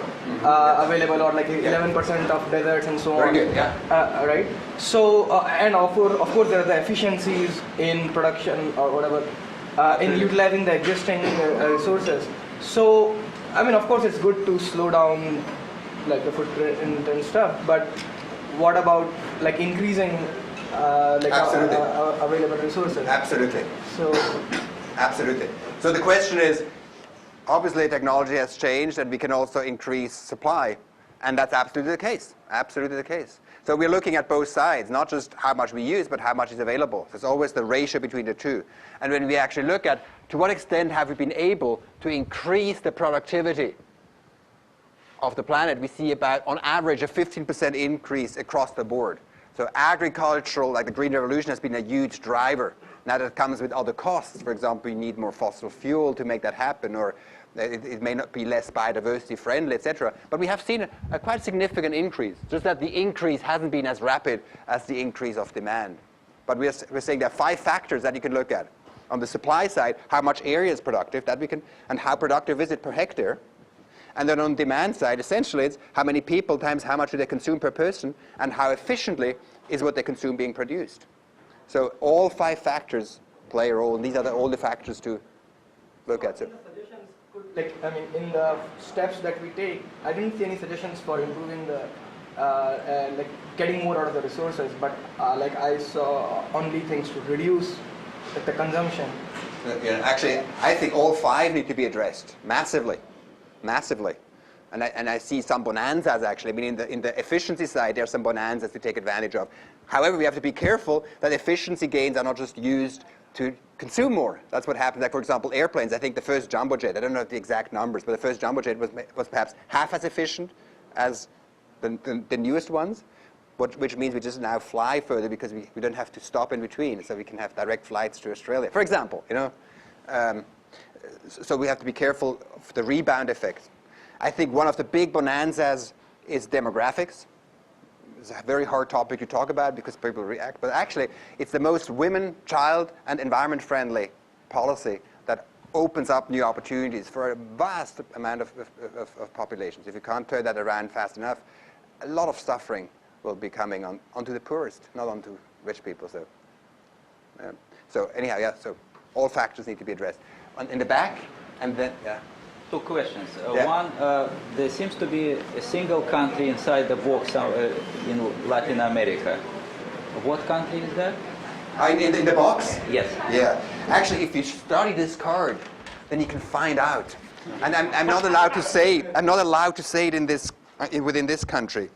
D: available, or like 11% of deserts and so on.
A: Very good, yeah.
D: Right. So and of course there are the efficiencies in production or whatever in utilizing the existing resources. So I mean, of course it's good to slow down like the footprint and stuff, but what about like increasing available resources?
A: Absolutely.
D: So,
A: absolutely. So the question is, obviously technology has changed and we can also increase supply. And that's absolutely the case. Absolutely the case. So we're looking at both sides, not just how much we use, but how much is available. There's always the ratio between the two. And when we actually look at to what extent have we been able to increase the productivity of the planet, we see about, on average, a 15% increase across the board. So agricultural, like the Green Revolution, has been a huge driver. Now that comes with other costs. For example, you need more fossil fuel to make that happen, or it may not be less biodiversity friendly, etc. But we have seen a quite significant increase, just that the increase hasn't been as rapid as the increase of demand. But we're saying there are 5 factors that you can look at. On the supply side, how much area is productive, that we can, and how productive is it per hectare. And then on demand side, essentially it's how many people times how much do they consume per person, and how efficiently is what they consume being produced. So all 5 factors play a role, and these are all the factors to look at. So
D: suggestions could, like, I mean, in the steps that we take, I didn't see any suggestions for improving the, like, getting more out of the resources, but like I saw only things to reduce like the consumption.
A: Actually, I think all 5 need to be addressed massively, massively. And I see some bonanzas actually. I mean, in the efficiency side, there are some bonanzas to take advantage of. However, we have to be careful that efficiency gains are not just used to consume more. That's what happens. Like, for example, airplanes. I think the first jumbo jet, I don't know the exact numbers, but the first jumbo jet was perhaps half as efficient as the newest ones, which means we just now fly further because we don't have to stop in between, so we can have direct flights to Australia, for example. So we have to be careful of the rebound effect. I think one of the big bonanzas is demographics. It's a very hard topic to talk about because people react, but actually it's the most women, child, and environment-friendly policy that opens up new opportunities for a vast amount of populations. If you can't turn that around fast enough, a lot of suffering will be coming onto the poorest, not onto rich people. So anyhow, yeah, so all factors need to be addressed. In the back, and then, yeah.
E: 2 questions.
A: Yeah.
E: One, there seems to be a single country inside the box in Latin America. What country is that?
A: In the box?
E: Yes.
A: Yeah. Actually, if you study this card, then you can find out. And I'm not allowed to say. I'm not allowed to say it in this within this country.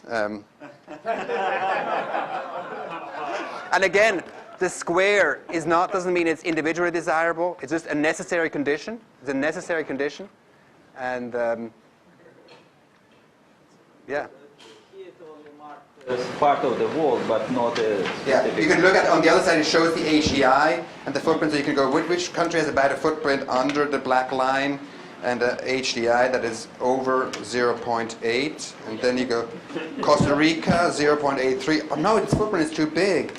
A: And again, the square doesn't mean it's individually desirable. It's just a necessary condition. It's a necessary condition, and yeah.
E: It's part of the world, but not a
A: Yeah,
E: specific.
A: you can look at on the other side. It shows the HEI and the footprint. So you can go which country has about a footprint under the black line, and the HDI that is over 0.8, and then you go Costa Rica 0.83. Oh no, its footprint is too big.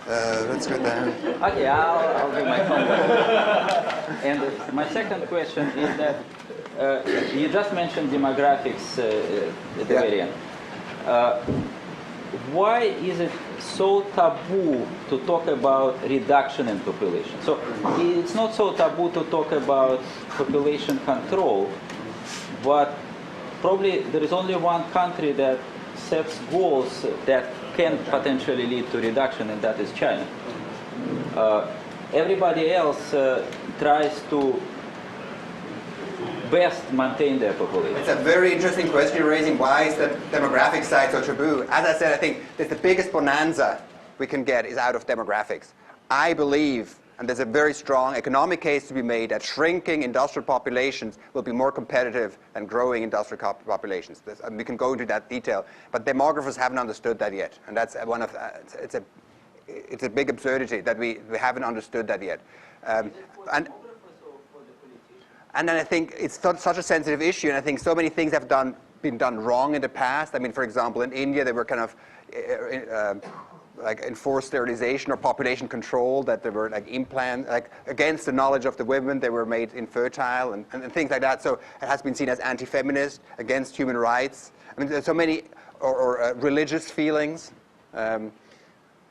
A: Let's go down.
E: Okay, I'll do my homework. And my second question is that you just mentioned demographics at the very end. Why is it so taboo to talk about reduction in population? So it's not so taboo to talk about population control, but probably there is only one country that sets goals that can potentially lead to reduction, and that is China. Everybody else tries to best maintain their population.
A: It's a very interesting question you're raising. Why is the demographic side so taboo? As I said, I think that the biggest bonanza we can get is out of demographics. I believe, and there's a very strong economic case to be made, that shrinking industrial populations will be more competitive than growing industrial populations. And we can go into that detail, but demographers haven't understood that yet, and that's one of it's a big absurdity that we haven't understood that yet. And then I think it's such a sensitive issue, and I think so many things have been done wrong in the past. I mean, for example, in India, they were kind of like enforced sterilization or population control, that they were like against the knowledge of the women, they were made infertile and things like that. So it has been seen as anti-feminist, against human rights. I mean, there's so many or religious feelings.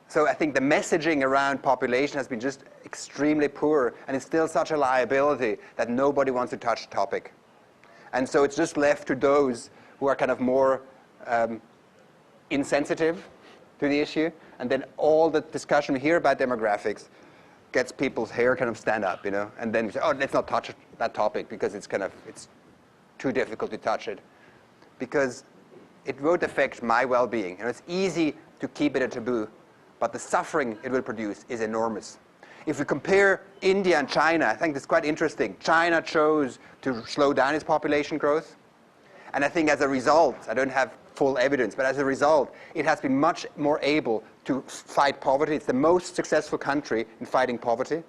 A: So I think the messaging around population has been just extremely poor, and it's still such a liability that nobody wants to touch the topic. And so it's just left to those who are kind of more insensitive to the issue, and then all the discussion we hear about demographics gets people's hair kind of stand up, and then we say, oh, let's not touch that topic because it's too difficult to touch it, because it won't affect my well-being. It's easy to keep it a taboo, but the suffering it will produce is enormous. If we compare India and China, I think it's quite interesting. China chose to slow down its population growth. And I think as a result, I don't have full evidence, but as a result, it has been much more able to fight poverty. It's the most successful country in fighting poverty.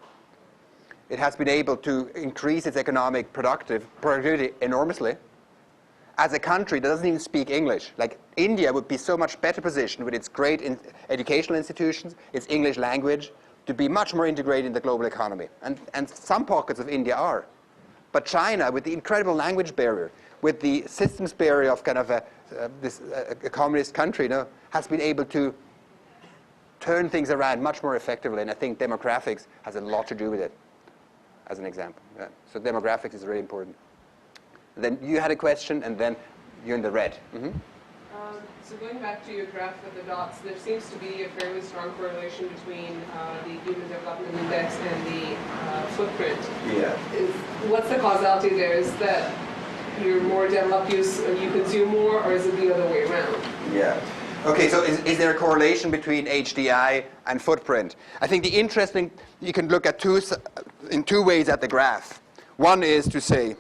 A: It has been able to increase its economic productivity enormously. As a country that doesn't even speak English, like India would be so much better positioned with its great educational institutions, its English language, to be much more integrated in the global economy. And some pockets of India are. But China, with the incredible language barrier, with the systems barrier of kind of a communist country, has been able to turn things around much more effectively. And I think demographics has a lot to do with it, as an example. Yeah. So demographics is really important. Then you had a question, and then you're in the red. Mm-hmm.
B: So going back to your graph with the dots, there seems to be a fairly strong correlation between the Human Development Index and the footprint.
A: Yeah.
B: What's the causality there? Is that you're more developed, you consume more, or is it the other way around?
A: Yeah. Okay, so is there a correlation between HDI and footprint? I think the interesting, you can look at in two ways at the graph. One is to say,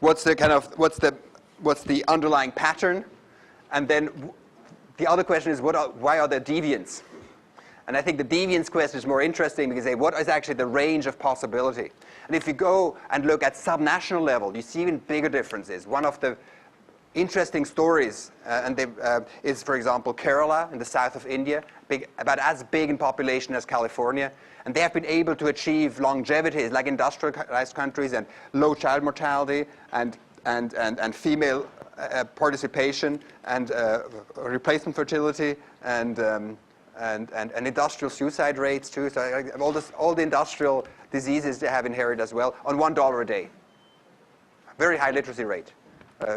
A: what's the underlying pattern? And then the other question is, why are there deviants? And I think the deviance question is more interesting because they say, what is actually the range of possibility? And if you go and look at subnational level, you see even bigger differences. One of the interesting stories is, for example, Kerala in the south of India, about as big in population as California. And they have been able to achieve longevities like industrialized countries and low child mortality and female participation and replacement fertility and industrial suicide rates too. So all the industrial diseases they have inherited as well on $1 a day. Very high literacy rate.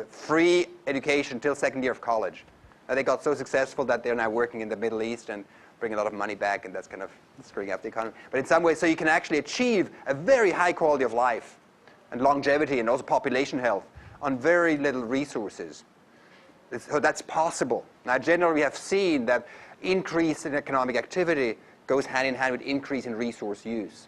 A: Free education till second year of college. They got so successful that they're now working in the Middle East and bring a lot of money back, and that's kind of screwing up the economy. But in some ways, so you can actually achieve a very high quality of life and longevity and also population health on very little resources. So that's possible. Now, generally, we have seen that increase in economic activity goes hand in hand with increase in resource use.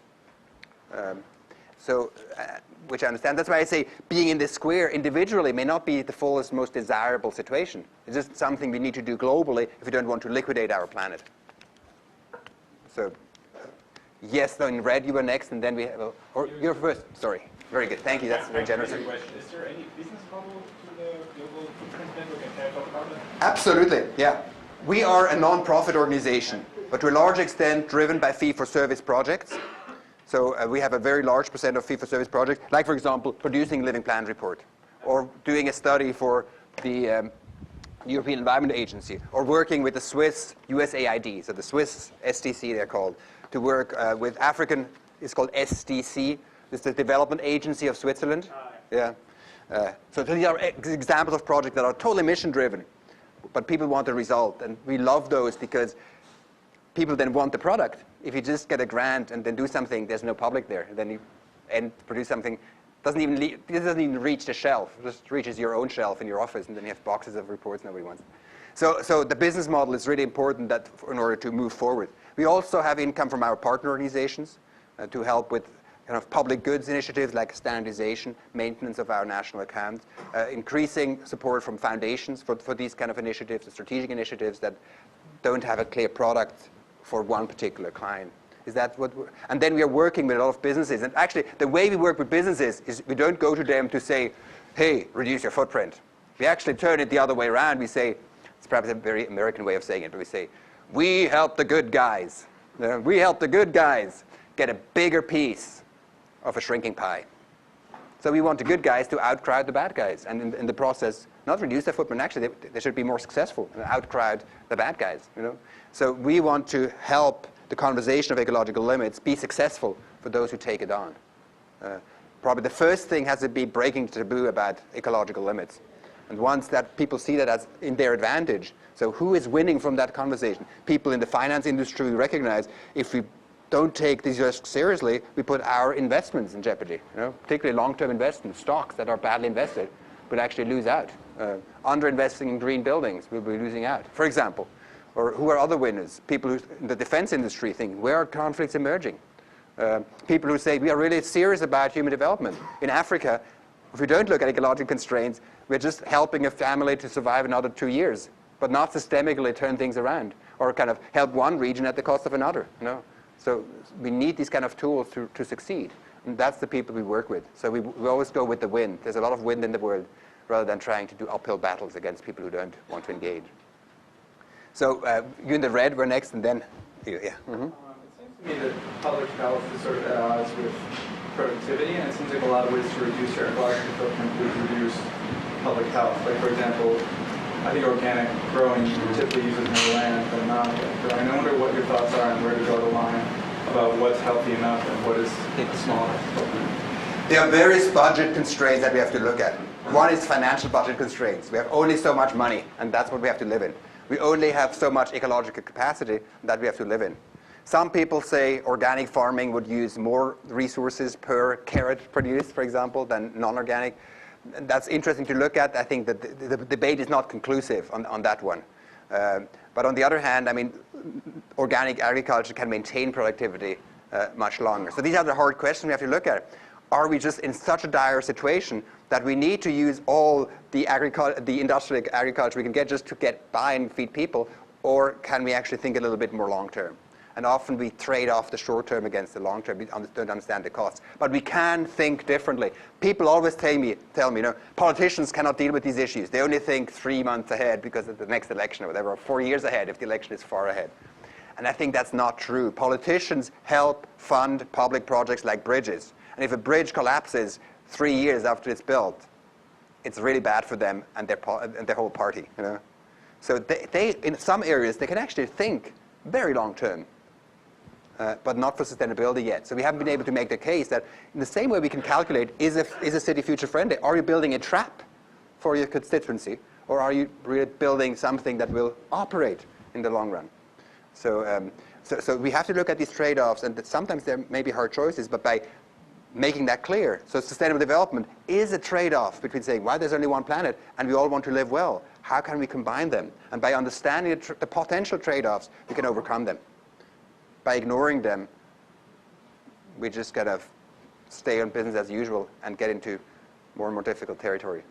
A: Which I understand. That's why I say being in this square individually may not be the fullest, most desirable situation. It's just something we need to do globally if we don't want to liquidate our planet. So, yes, though in red you were next, and then we have, or you're first. Sorry. Very good. Thank you. That's very generous.
F: Is there any business model to the global footprint network? Can I talk about it?
A: Absolutely. Yeah. We are a non-profit organization, but to a large extent driven by fee-for-service projects. So we have a very large percent of fee-for-service projects, like, for example, producing a living plan report, or doing a study for the European Environment Agency, or working with the Swiss USAID, so the Swiss SDC they're called, to work with African, it's called SDC, it's the Development Agency of Switzerland. Yeah. So these are examples of projects that are totally mission-driven, but people want a result, and we love those because people then want the product. If you just get a grant and then do something, there's no public there. Then you produce something, doesn't even reach the shelf. It just reaches your own shelf in your office, and then you have boxes of reports nobody wants. So the business model is really important in order to move forward. We also have income from our partner organizations to help with kind of public goods initiatives like standardization, maintenance of our national accounts, increasing support from foundations for these kind of initiatives, the strategic initiatives that don't have a clear product for one particular client. Is that what and then we are working with a lot of businesses. And actually, the way we work with businesses is we don't go to them to say, hey, reduce your footprint. We actually turn it the other way around. We say, it's perhaps a very American way of saying it, but we say, we help the good guys. We help the good guys get a bigger piece of a shrinking pie. So we want the good guys to outcrowd the bad guys, and in the process, not reduce their footprint. Actually, they should be more successful and outcrowd the bad guys. So we want to help the conversation of ecological limits be successful for those who take it on. Probably the first thing has to be breaking taboo about ecological limits. And once that people see that as in their advantage, so who is winning from that conversation? People in the finance industry recognize if we don't take these risks seriously, we put our investments in jeopardy. Particularly long-term investments, stocks that are badly invested will actually lose out. Under-investing in green buildings will be losing out, for example. Or who are other winners? People who in the defense industry think, where are conflicts emerging? People who say, we are really serious about human development. In Africa, if we don't look at ecological constraints, we're just helping a family to survive another 2 years, but not systemically turn things around or kind of help one region at the cost of another. So we need these kind of tools to succeed. And that's the people we work with. So we always go with the wind. There's a lot of wind in the world rather than trying to do uphill battles against people who don't want to engage. So you in the red were next, and then you. Yeah. Mm-hmm.
G: It seems to me that public health is sort of at odds with productivity, and it seems like a lot of ways to reduce your ecological footprint would reduce public health. Like, for example, I think organic growing typically uses more land than non-organic growing. I wonder what your thoughts are on where to draw the line about what's healthy enough and what is small footprint.
A: There are various budget constraints that we have to look at. One is financial budget constraints. We have only so much money, and that's what we have to live in. We only have so much ecological capacity that we have to live in. Some people say organic farming would use more resources per carrot produced, for example, than non-organic. That's interesting to look at. I think that the debate is not conclusive on that one. But on the other hand, I mean, organic agriculture can maintain productivity much longer. So these are the hard questions we have to look at. Are we just in such a dire situation that we need to use all the industrial agriculture we can get just to get by and feed people, or can we actually think a little bit more long term? And often we trade off the short term against the long term. We don't understand the costs. But we can think differently. People always tell me, politicians cannot deal with these issues. They only think 3 months ahead because of the next election or whatever, or 4 years ahead if the election is far ahead. And I think that's not true. Politicians help fund public projects like bridges. And if a bridge collapses 3 years after it's built, it's really bad for them and their whole party. So they, in some areas, they can actually think very long term. But not for sustainability yet. So we haven't been able to make the case that in the same way we can calculate, is a city future friendly? Are you building a trap for your constituency? Or are you really building something that will operate in the long run? So we have to look at these trade-offs, and that sometimes there may be hard choices, but by making that clear. So sustainable development is a trade-off between saying, well, there's only one planet, and we all want to live well. How can we combine them? And by understanding the potential trade-offs, we can overcome them. By ignoring them, we just kind of stay on business as usual and get into more and more difficult territory.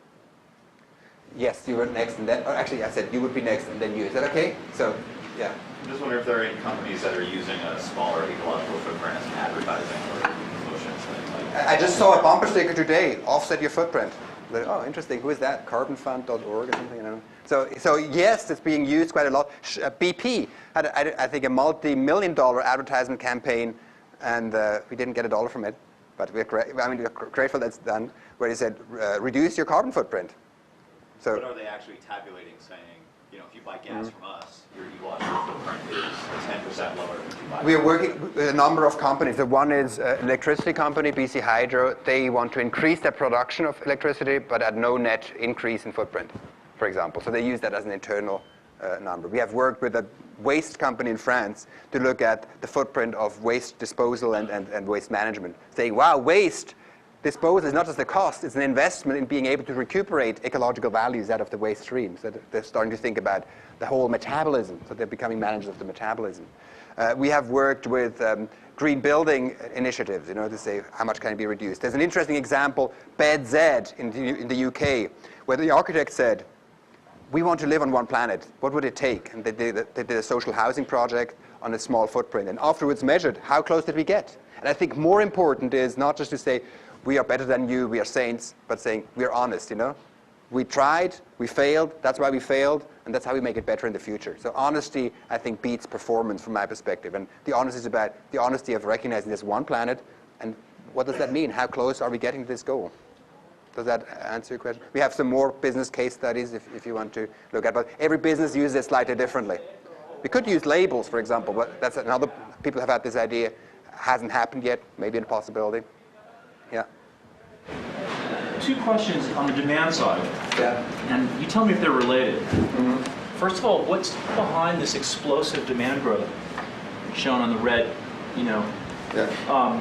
A: Yes, you were next, and then, actually I said you would be next and then you. Is that okay? So, yeah.
H: I'm just wondering if there are any companies that are using a smaller ecological footprint as advertising or promotions, things like that.
A: I just saw a bumper sticker today, offset your footprint. Like, oh, interesting, who is that? Carbonfund.org or something, So yes, it's being used quite a lot. BP had, I think, a multi-million-dollar advertisement campaign, and we didn't get $1 from it, but we're grateful that's done, where they said, reduce your carbon footprint. So,
H: what are they actually tabulating, saying, if you buy gas from us, your ecological footprint is 10% lower than if you buy.
A: We are working with a number of companies. The one is an electricity company, BC Hydro. They want to increase their production of electricity, but at no net increase in footprint, for example. So they use that as an internal number. We have worked with a waste company in France to look at the footprint of waste disposal and waste management, saying, wow, waste disposal is not just a cost, it's an investment in being able to recuperate ecological values out of the waste stream. So they're starting to think about the whole metabolism, so they're becoming managers of the metabolism. We have worked with green building initiatives, to say how much can be reduced. There's an interesting example, Bed Z in the UK, where the architect said, we want to live on one planet. What would it take? And they did a social housing project on a small footprint, and afterwards measured how close did we get. And I think more important is not just to say, we are better than you, we are saints, but saying we are honest, We tried, we failed, that's why we failed, and that's how we make it better in the future. So honesty, I think, beats performance from my perspective. And the honesty is about the honesty of recognizing there's one planet, and what does that mean? How close are we getting to this goal? Does that answer your question? We have some more business case studies if you want to look at, but every business uses it slightly differently. We could use labels, for example, but that's another, people have had this idea, hasn't happened yet, maybe a possibility. Yeah.
I: 2 questions on the demand side.
A: Yeah.
I: And you tell me if they're related. Mm-hmm. First of all, what's behind this explosive demand growth shown on the red,
A: Yeah.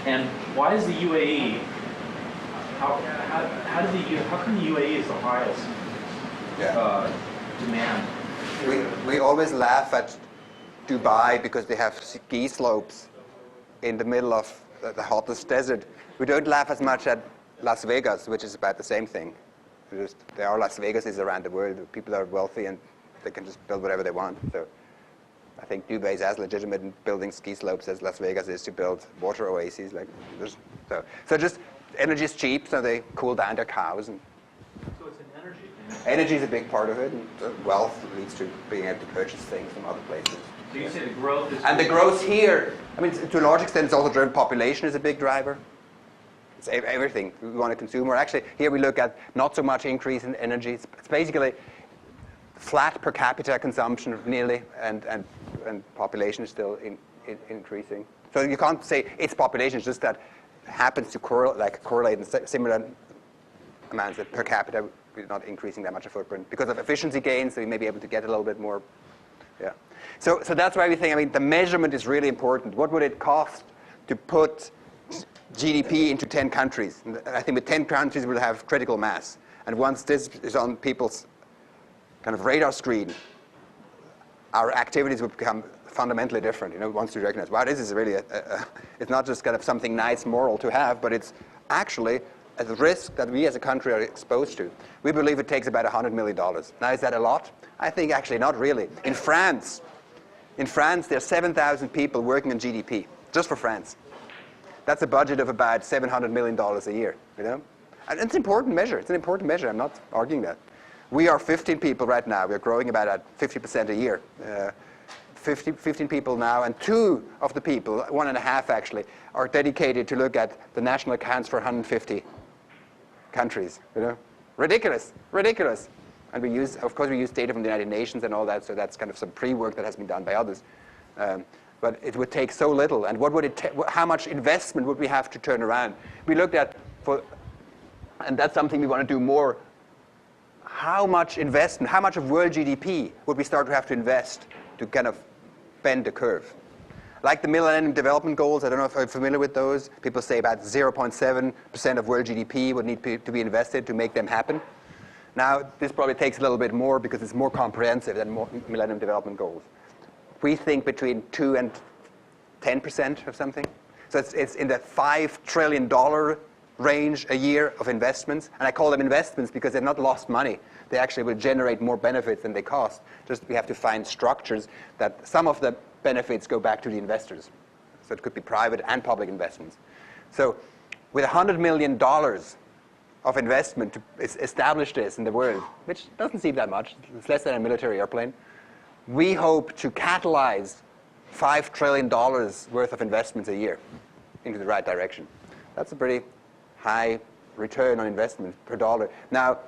I: And why is the UAE, how come the UAE is the highest demand?
A: We always laugh at Dubai because they have ski slopes in the middle of the hottest desert. We don't laugh as much at Las Vegas, which is about the same thing. There are Las Vegases around the world. People are wealthy and they can just build whatever they want. So I think Dubai is as legitimate in building ski slopes as Las Vegas is to build water oases. So just energy is cheap, so they cool down their cows.
I: So it's an energy thing.
A: Energy is a big part of it. And wealth leads to being able to purchase things from other places.
I: So you say the growth is...
A: And the growth here, to a large extent, it's also driven. Population is a big driver. It's everything we want to consume. Or actually, here we look at not so much increase in energy. It's basically flat per capita consumption nearly, and population is still increasing. So you can't say it's population, it's just that happens to correlate in similar amounts that per capita we're not increasing that much of footprint. Because of efficiency gains, so we may be able to get a little bit more. Yeah. So that's why we think, I mean, the measurement is really important. What would it cost to put GDP into 10 countries? And I think with 10 countries we'll have critical mass. And once this is on people's kind of radar screen, our activities will become fundamentally different. Once you recognize, wow, this is really it's not just kind of something nice, moral to have, but it's actually a risk that we as a country are exposed to. We believe it takes about $100 million. Now, is that a lot? I think actually not really. In France, there are 7,000 people working on GDP, just for France. That's a budget of about $700 million a year, And it's an important measure. It's an important measure. I'm not arguing that. We are 15 people right now. We're growing about at 50% a year. 15 people now, and 2 of the people, 1.5 actually, are dedicated to look at the national accounts for 150 countries. Ridiculous. And we use data from the United Nations and all that, so that's kind of some pre-work that has been done by others. But it would take so little, and what would it how much investment would we have to turn around? We looked at, and that's something we want to do more, how much investment, how much of world GDP would we start to have to invest to kind of bend the curve? Like the Millennium Development Goals, I don't know if you're familiar with those. People say about 0.7% of world GDP would need to be invested to make them happen. Now, this probably takes a little bit more because it's more comprehensive than Millennium Development Goals. We think between 2 and 10% of something. So it's in the $5 trillion range a year of investments. And I call them investments because they're not lost money. They actually will generate more benefits than they cost. Just we have to find structures that some of the benefits go back to the investors. So it could be private and public investments. So with $100 million of investment to establish this in the world, which doesn't seem that much, it's less than a military airplane, we hope to catalyze $5 trillion worth of investments a year into the right direction. That's a pretty high return on investment per dollar. Now,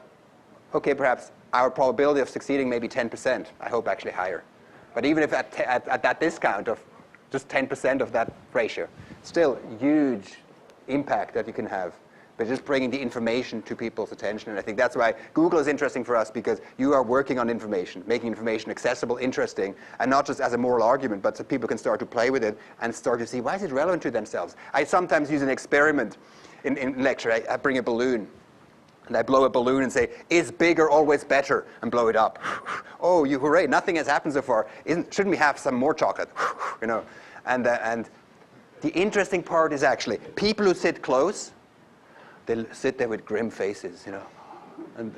A: okay, perhaps our probability of succeeding may be 10%. I hope actually higher. But even if at that discount of just 10% of that ratio, still huge impact that you can have by just bringing the information to people's attention. And I think that's why Google is interesting for us, because you are working on information, making information accessible, interesting, and not just as a moral argument, but so people can start to play with it and start to see, why is it relevant to themselves? I sometimes use an experiment in lecture. I bring a balloon, and I blow a balloon and say, is bigger always better? And blow it up. Oh, you hooray, nothing has happened so far. Shouldn't we have some more chocolate? And the interesting part is actually, people who sit close, they'll sit there with grim faces, and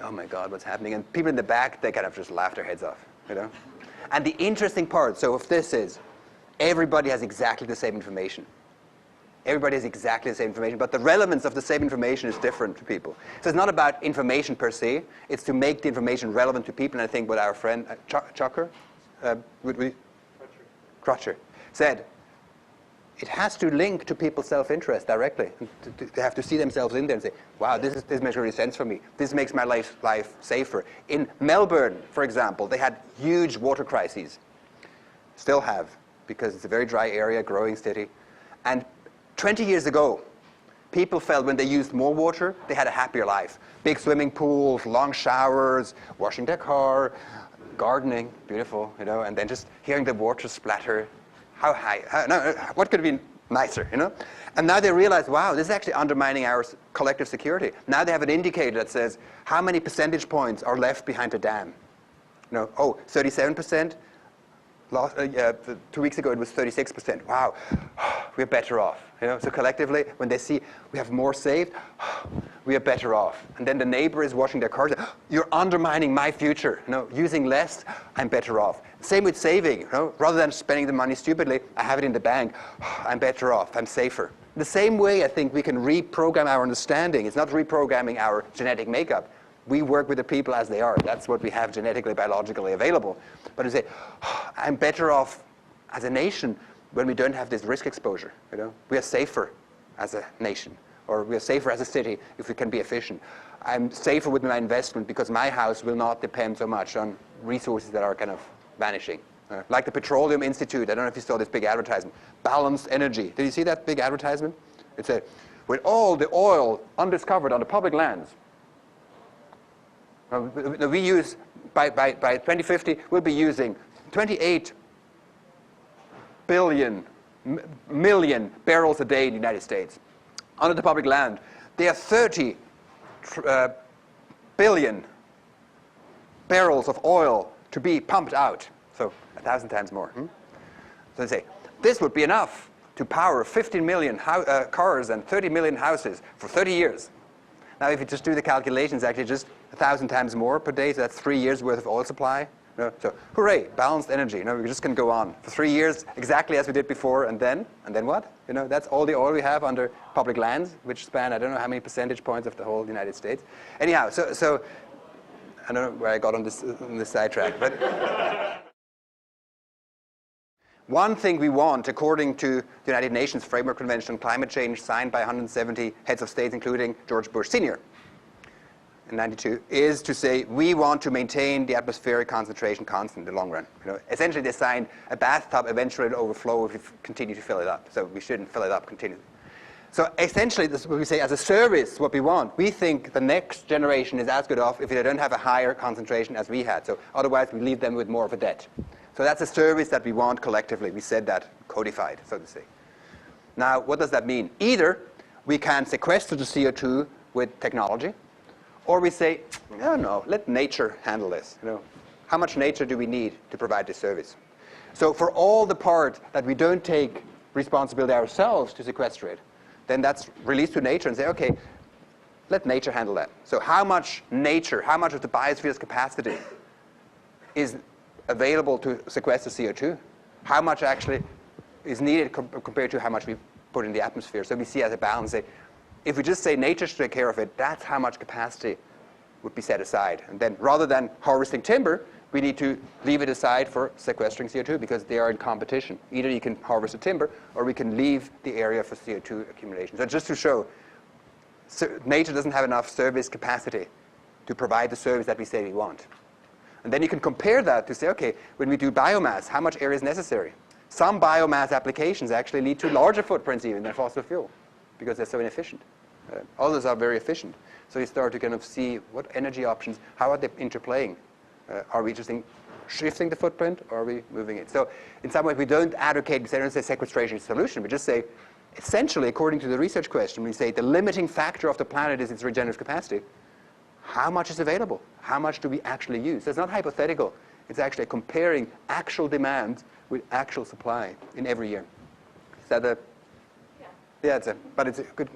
A: oh my God, what's happening? And people in the back, they kind of just laugh their heads off, And the interesting part, so if this is, everybody has exactly the same information. Everybody has exactly the same information, but the relevance of the same information is different to people. So it's not about information per se, it's to make the information relevant to people. And I think what our friend Crutcher said, it has to link to people's self-interest directly. They have to see themselves in there and say, wow, this makes really sense for me. This makes my life safer. In Melbourne, for example, they had huge water crises. Still have, because it's a very dry area, growing city. And 20 years ago, people felt when they used more water, they had a happier life. Big swimming pools, long showers, washing their car, gardening, beautiful, and then just hearing the water splatter. How high? What could have been nicer, And now they realize, wow, this is actually undermining our collective security. Now they have an indicator that says, how many percentage points are left behind the dam? 37%. 2 weeks ago, it was 36%. Wow, we're better off. So collectively, when they see we have more saved, we are better off. And then the neighbor is washing their cars. You're undermining my future. Using less, I'm better off. Same with saving. Rather than spending the money stupidly, I have it in the bank. I'm better off. I'm safer. The same way, I think we can reprogram our understanding. It's not reprogramming our genetic makeup. We work with the people as they are. That's what we have genetically, biologically available. But to say, I'm better off as a nation when we don't have this risk exposure. We are safer as a nation, or we are safer as a city if we can be efficient. I'm safer with my investment because my house will not depend so much on resources that are kind of vanishing. Like the Petroleum Institute, I don't know if you saw this big advertisement, balanced energy. Did you see that big advertisement? It said, with all the oil undiscovered on the public lands, we use, by 2050, we'll be using 28 million barrels a day in the United States. Under the public land, there are 30 billion barrels of oil to be pumped out, so 1,000 times more. So they say, this would be enough to power 15 million cars and 30 million houses for 30 years. Now, if you just do the calculations, actually just 1,000 times more per day, so that's 3 years worth of oil supply. So, hooray, balanced energy. We're just going to go on for 3 years, exactly as we did before, and then what? That's all the oil we have under public lands, which span, I don't know how many percentage points of the whole United States. Anyhow, so I don't know where I got on this sidetrack, but one thing we want, according to the United Nations Framework Convention on Climate Change, signed by 170 heads of states, including George Bush Sr. in '92, is to say we want to maintain the atmospheric concentration constant in the long run. Essentially, they signed a bathtub eventually will overflow if we continue to fill it up. So we shouldn't fill it up continuously. So essentially, this is what we say as a service, what we want. We think the next generation is as good off if they don't have a higher concentration as we had. So otherwise, we leave them with more of a debt. So that's a service that we want collectively. We said that codified, so to say. Now, what does that mean? Either we can sequester the CO2 with technology, or we say, no, let nature handle this. How much nature do we need to provide this service? So for all the part that we don't take responsibility ourselves to sequester it, then that's released to nature and say, okay, let nature handle that. So how much nature, how much of the biosphere's capacity is available to sequester CO2? How much actually is needed compared to how much we put in the atmosphere? So we see as a balance, say, if we just say nature should take care of it, that's how much capacity would be set aside. And then rather than harvesting timber, we need to leave it aside for sequestering CO2 because they are in competition. Either you can harvest the timber or we can leave the area for CO2 accumulation. So just to show, nature doesn't have enough service capacity to provide the service that we say we want. And then you can compare that to say, okay, when we do biomass, how much area is necessary? Some biomass applications actually lead to larger footprints even than fossil fuel because they're so inefficient. Others are very efficient. So you start to kind of see what energy options, how are they interplaying? Are we just shifting the footprint or are we moving it? So in some ways we don't advocate, we don't say sequestration is a solution. We just say, essentially, according to the research question, we say the limiting factor of the planet is its regenerative capacity. How much is available? How much do we actually use? So it's not hypothetical. It's actually comparing actual demand with actual supply in every year. Is that a... Yeah, but it's a good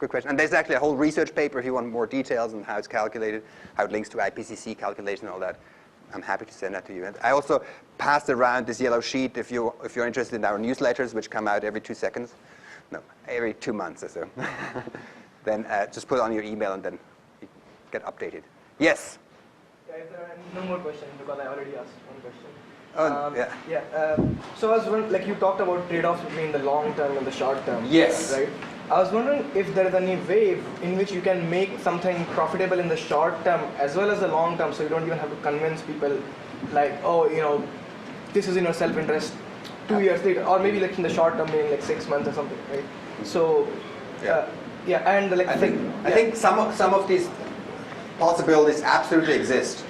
A: question. And there's actually a whole research paper if you want more details on how it's calculated, how it links to IPCC calculation and all that. I'm happy to send that to you. And I also passed around this yellow sheet if you're interested in our newsletters, which come out every 2 seconds. No, every 2 months or so. Then just put it on your email and then you get updated. Yes?
D: Yeah, if there are no more questions, because I already asked one question. So I was wondering, like you talked about trade-offs between the long term and the short term.
A: Yes.
D: Right? I was wondering if there is any way in which you can make something profitable in the short term as well as the long term, so you don't even have to convince people like, oh, this is in your self-interest 2 years later, or maybe like in the short term, maybe like 6 months or something, right? So, and like
A: I think some of these possibilities absolutely exist.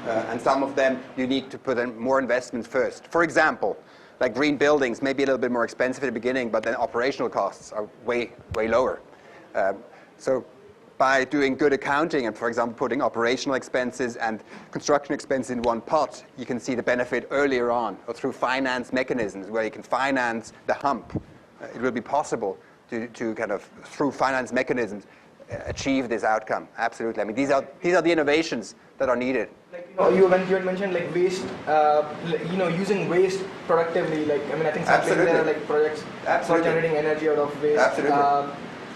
A: And some of them you need to put in more investments first. For example, like green buildings may be a little bit more expensive at the beginning, but then operational costs are way lower. So by doing good accounting and, for example, putting operational expenses and construction expenses in one pot, you can see the benefit earlier on, or through finance mechanisms where you can finance the hump. It will be possible to kind of, through finance mechanisms, achieve this outcome. Absolutely. I mean, these are the innovations that are needed.
D: Like, you had mentioned like waste, using waste productively. Like, I mean, I think there are like projects for generating energy out of waste.
A: Absolutely.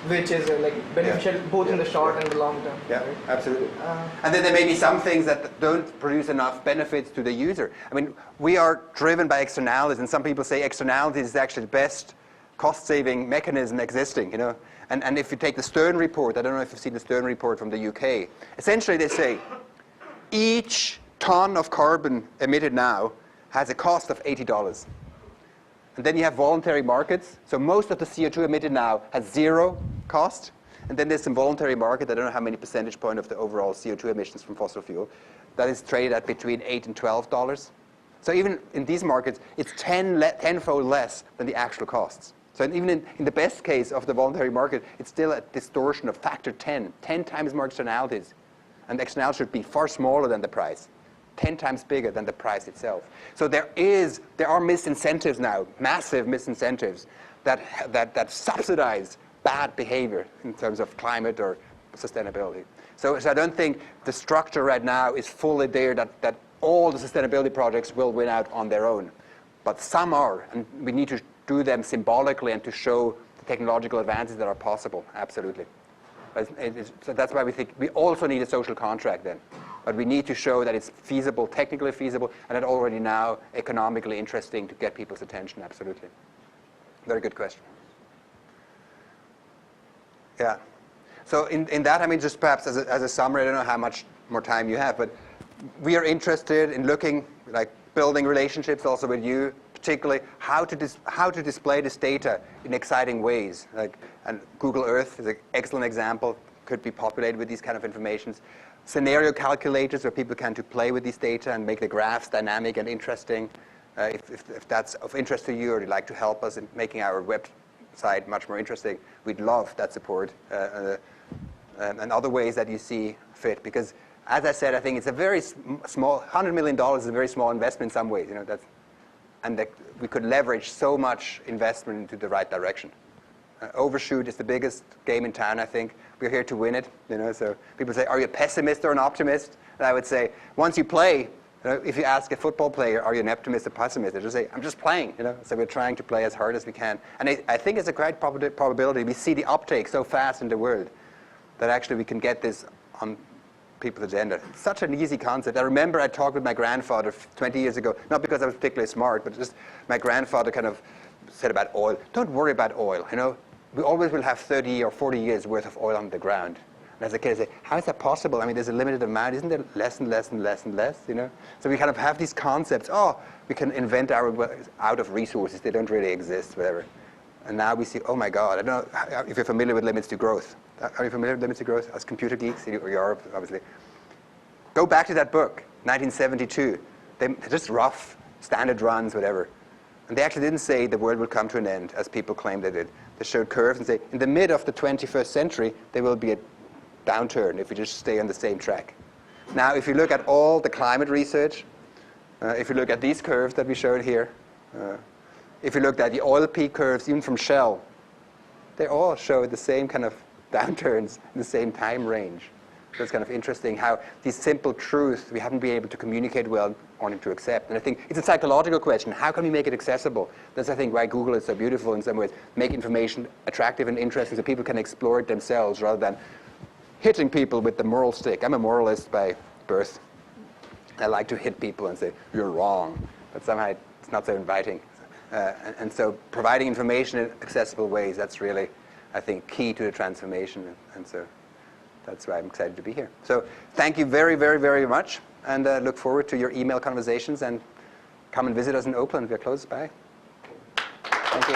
D: Which is like beneficial both in the short and the long term.
A: Yeah,
D: right?
A: absolutely. And then there may be some things that don't produce enough benefits to the user. I mean, we are driven by externalities, and some people say externalities is actually the best cost-saving mechanism existing. And if you take the Stern report, I don't know if you've seen the Stern report from the UK. Essentially, they say each ton of carbon emitted now has a cost of $80. And then you have voluntary markets. So most of the CO2 emitted now has zero cost. And then there's some voluntary market, I don't know how many percentage point of the overall CO2 emissions from fossil fuel, that is traded at between $8 and $12. So even in these markets, it's tenfold less than the actual costs. So even in the best case of the voluntary market, it's still a distortion of factor 10 times more externalities. And the externalities should be far smaller than the price, 10 times bigger than the price itself. So there are misincentives now, massive misincentives, that subsidize bad behavior in terms of climate or sustainability. So I don't think the structure right now is fully there that all the sustainability projects will win out on their own. But some are, and we need to do them symbolically and to show the technological advances that are possible, absolutely. So that's why we think we also need a social contract then. But we need to show that it's feasible, technically feasible, and that already now economically interesting to get people's attention, absolutely. Very good question. Yeah. So in that, I mean, just perhaps as a summary, I don't know how much more time you have, but we are interested in looking, like building relationships also with you, particularly how to display this data in exciting ways. And Google Earth is an excellent example, could be populated with these kind of informations. Scenario calculators where people can play with these data and make the graphs dynamic and interesting. If that's of interest to you or you'd like to help us in making our website much more interesting, we'd love that support. And other ways that you see fit. Because as I said, I think it's a very small, $100 million is a very small investment in some ways. We could leverage so much investment into the right direction. Overshoot is the biggest game in town, I think. We're here to win it. So people say, are you a pessimist or an optimist? And I would say, once you play, if you ask a football player, are you an optimist or pessimist? They just say, I'm just playing. So we're trying to play as hard as we can. And I think it's a great probability. We see the uptake so fast in the world that actually we can get this on people's agenda. It's such an easy concept. I remember I talked with my grandfather 20 years ago, not because I was particularly smart, but just my grandfather kind of said about oil. Don't worry about oil. We always will have 30 or 40 years worth of oil on the ground. And as a kid, I say, how is that possible? I mean, there's a limited amount. Isn't there less and less and less and less? So we kind of have these concepts. Oh, we can invent our way out of resources. They don't really exist, whatever. And now we see, oh my God, I don't know if you're familiar with limits to growth. Are you familiar with limits to growth? As computer geeks, or you are, obviously. Go back to that book, 1972. They're just rough, standard runs, whatever. And they actually didn't say the world will come to an end, as people claimed they did. They showed curves and say, in the mid of the 21st century, there will be a downturn if we just stay on the same track. Now, if you look at all the climate research, if you look at these curves that we showed here, if you looked at the oil peak curves, even from Shell, they all show the same kind of downturns in the same time range. So it's kind of interesting how these simple truths we haven't been able to communicate well or to accept. And I think it's a psychological question. How can we make it accessible? That's, I think, why Google is so beautiful in some ways. Make information attractive and interesting so people can explore it themselves rather than hitting people with the moral stick. I'm a moralist by birth. I like to hit people and say, you're wrong. But somehow it's not so inviting. And so providing information in accessible ways, that's really, I think, key to the transformation. And so that's why I'm excited to be here. So thank you very, very, very much. And look forward to your email conversations. And come and visit us in Oakland. We're close by. Thank you.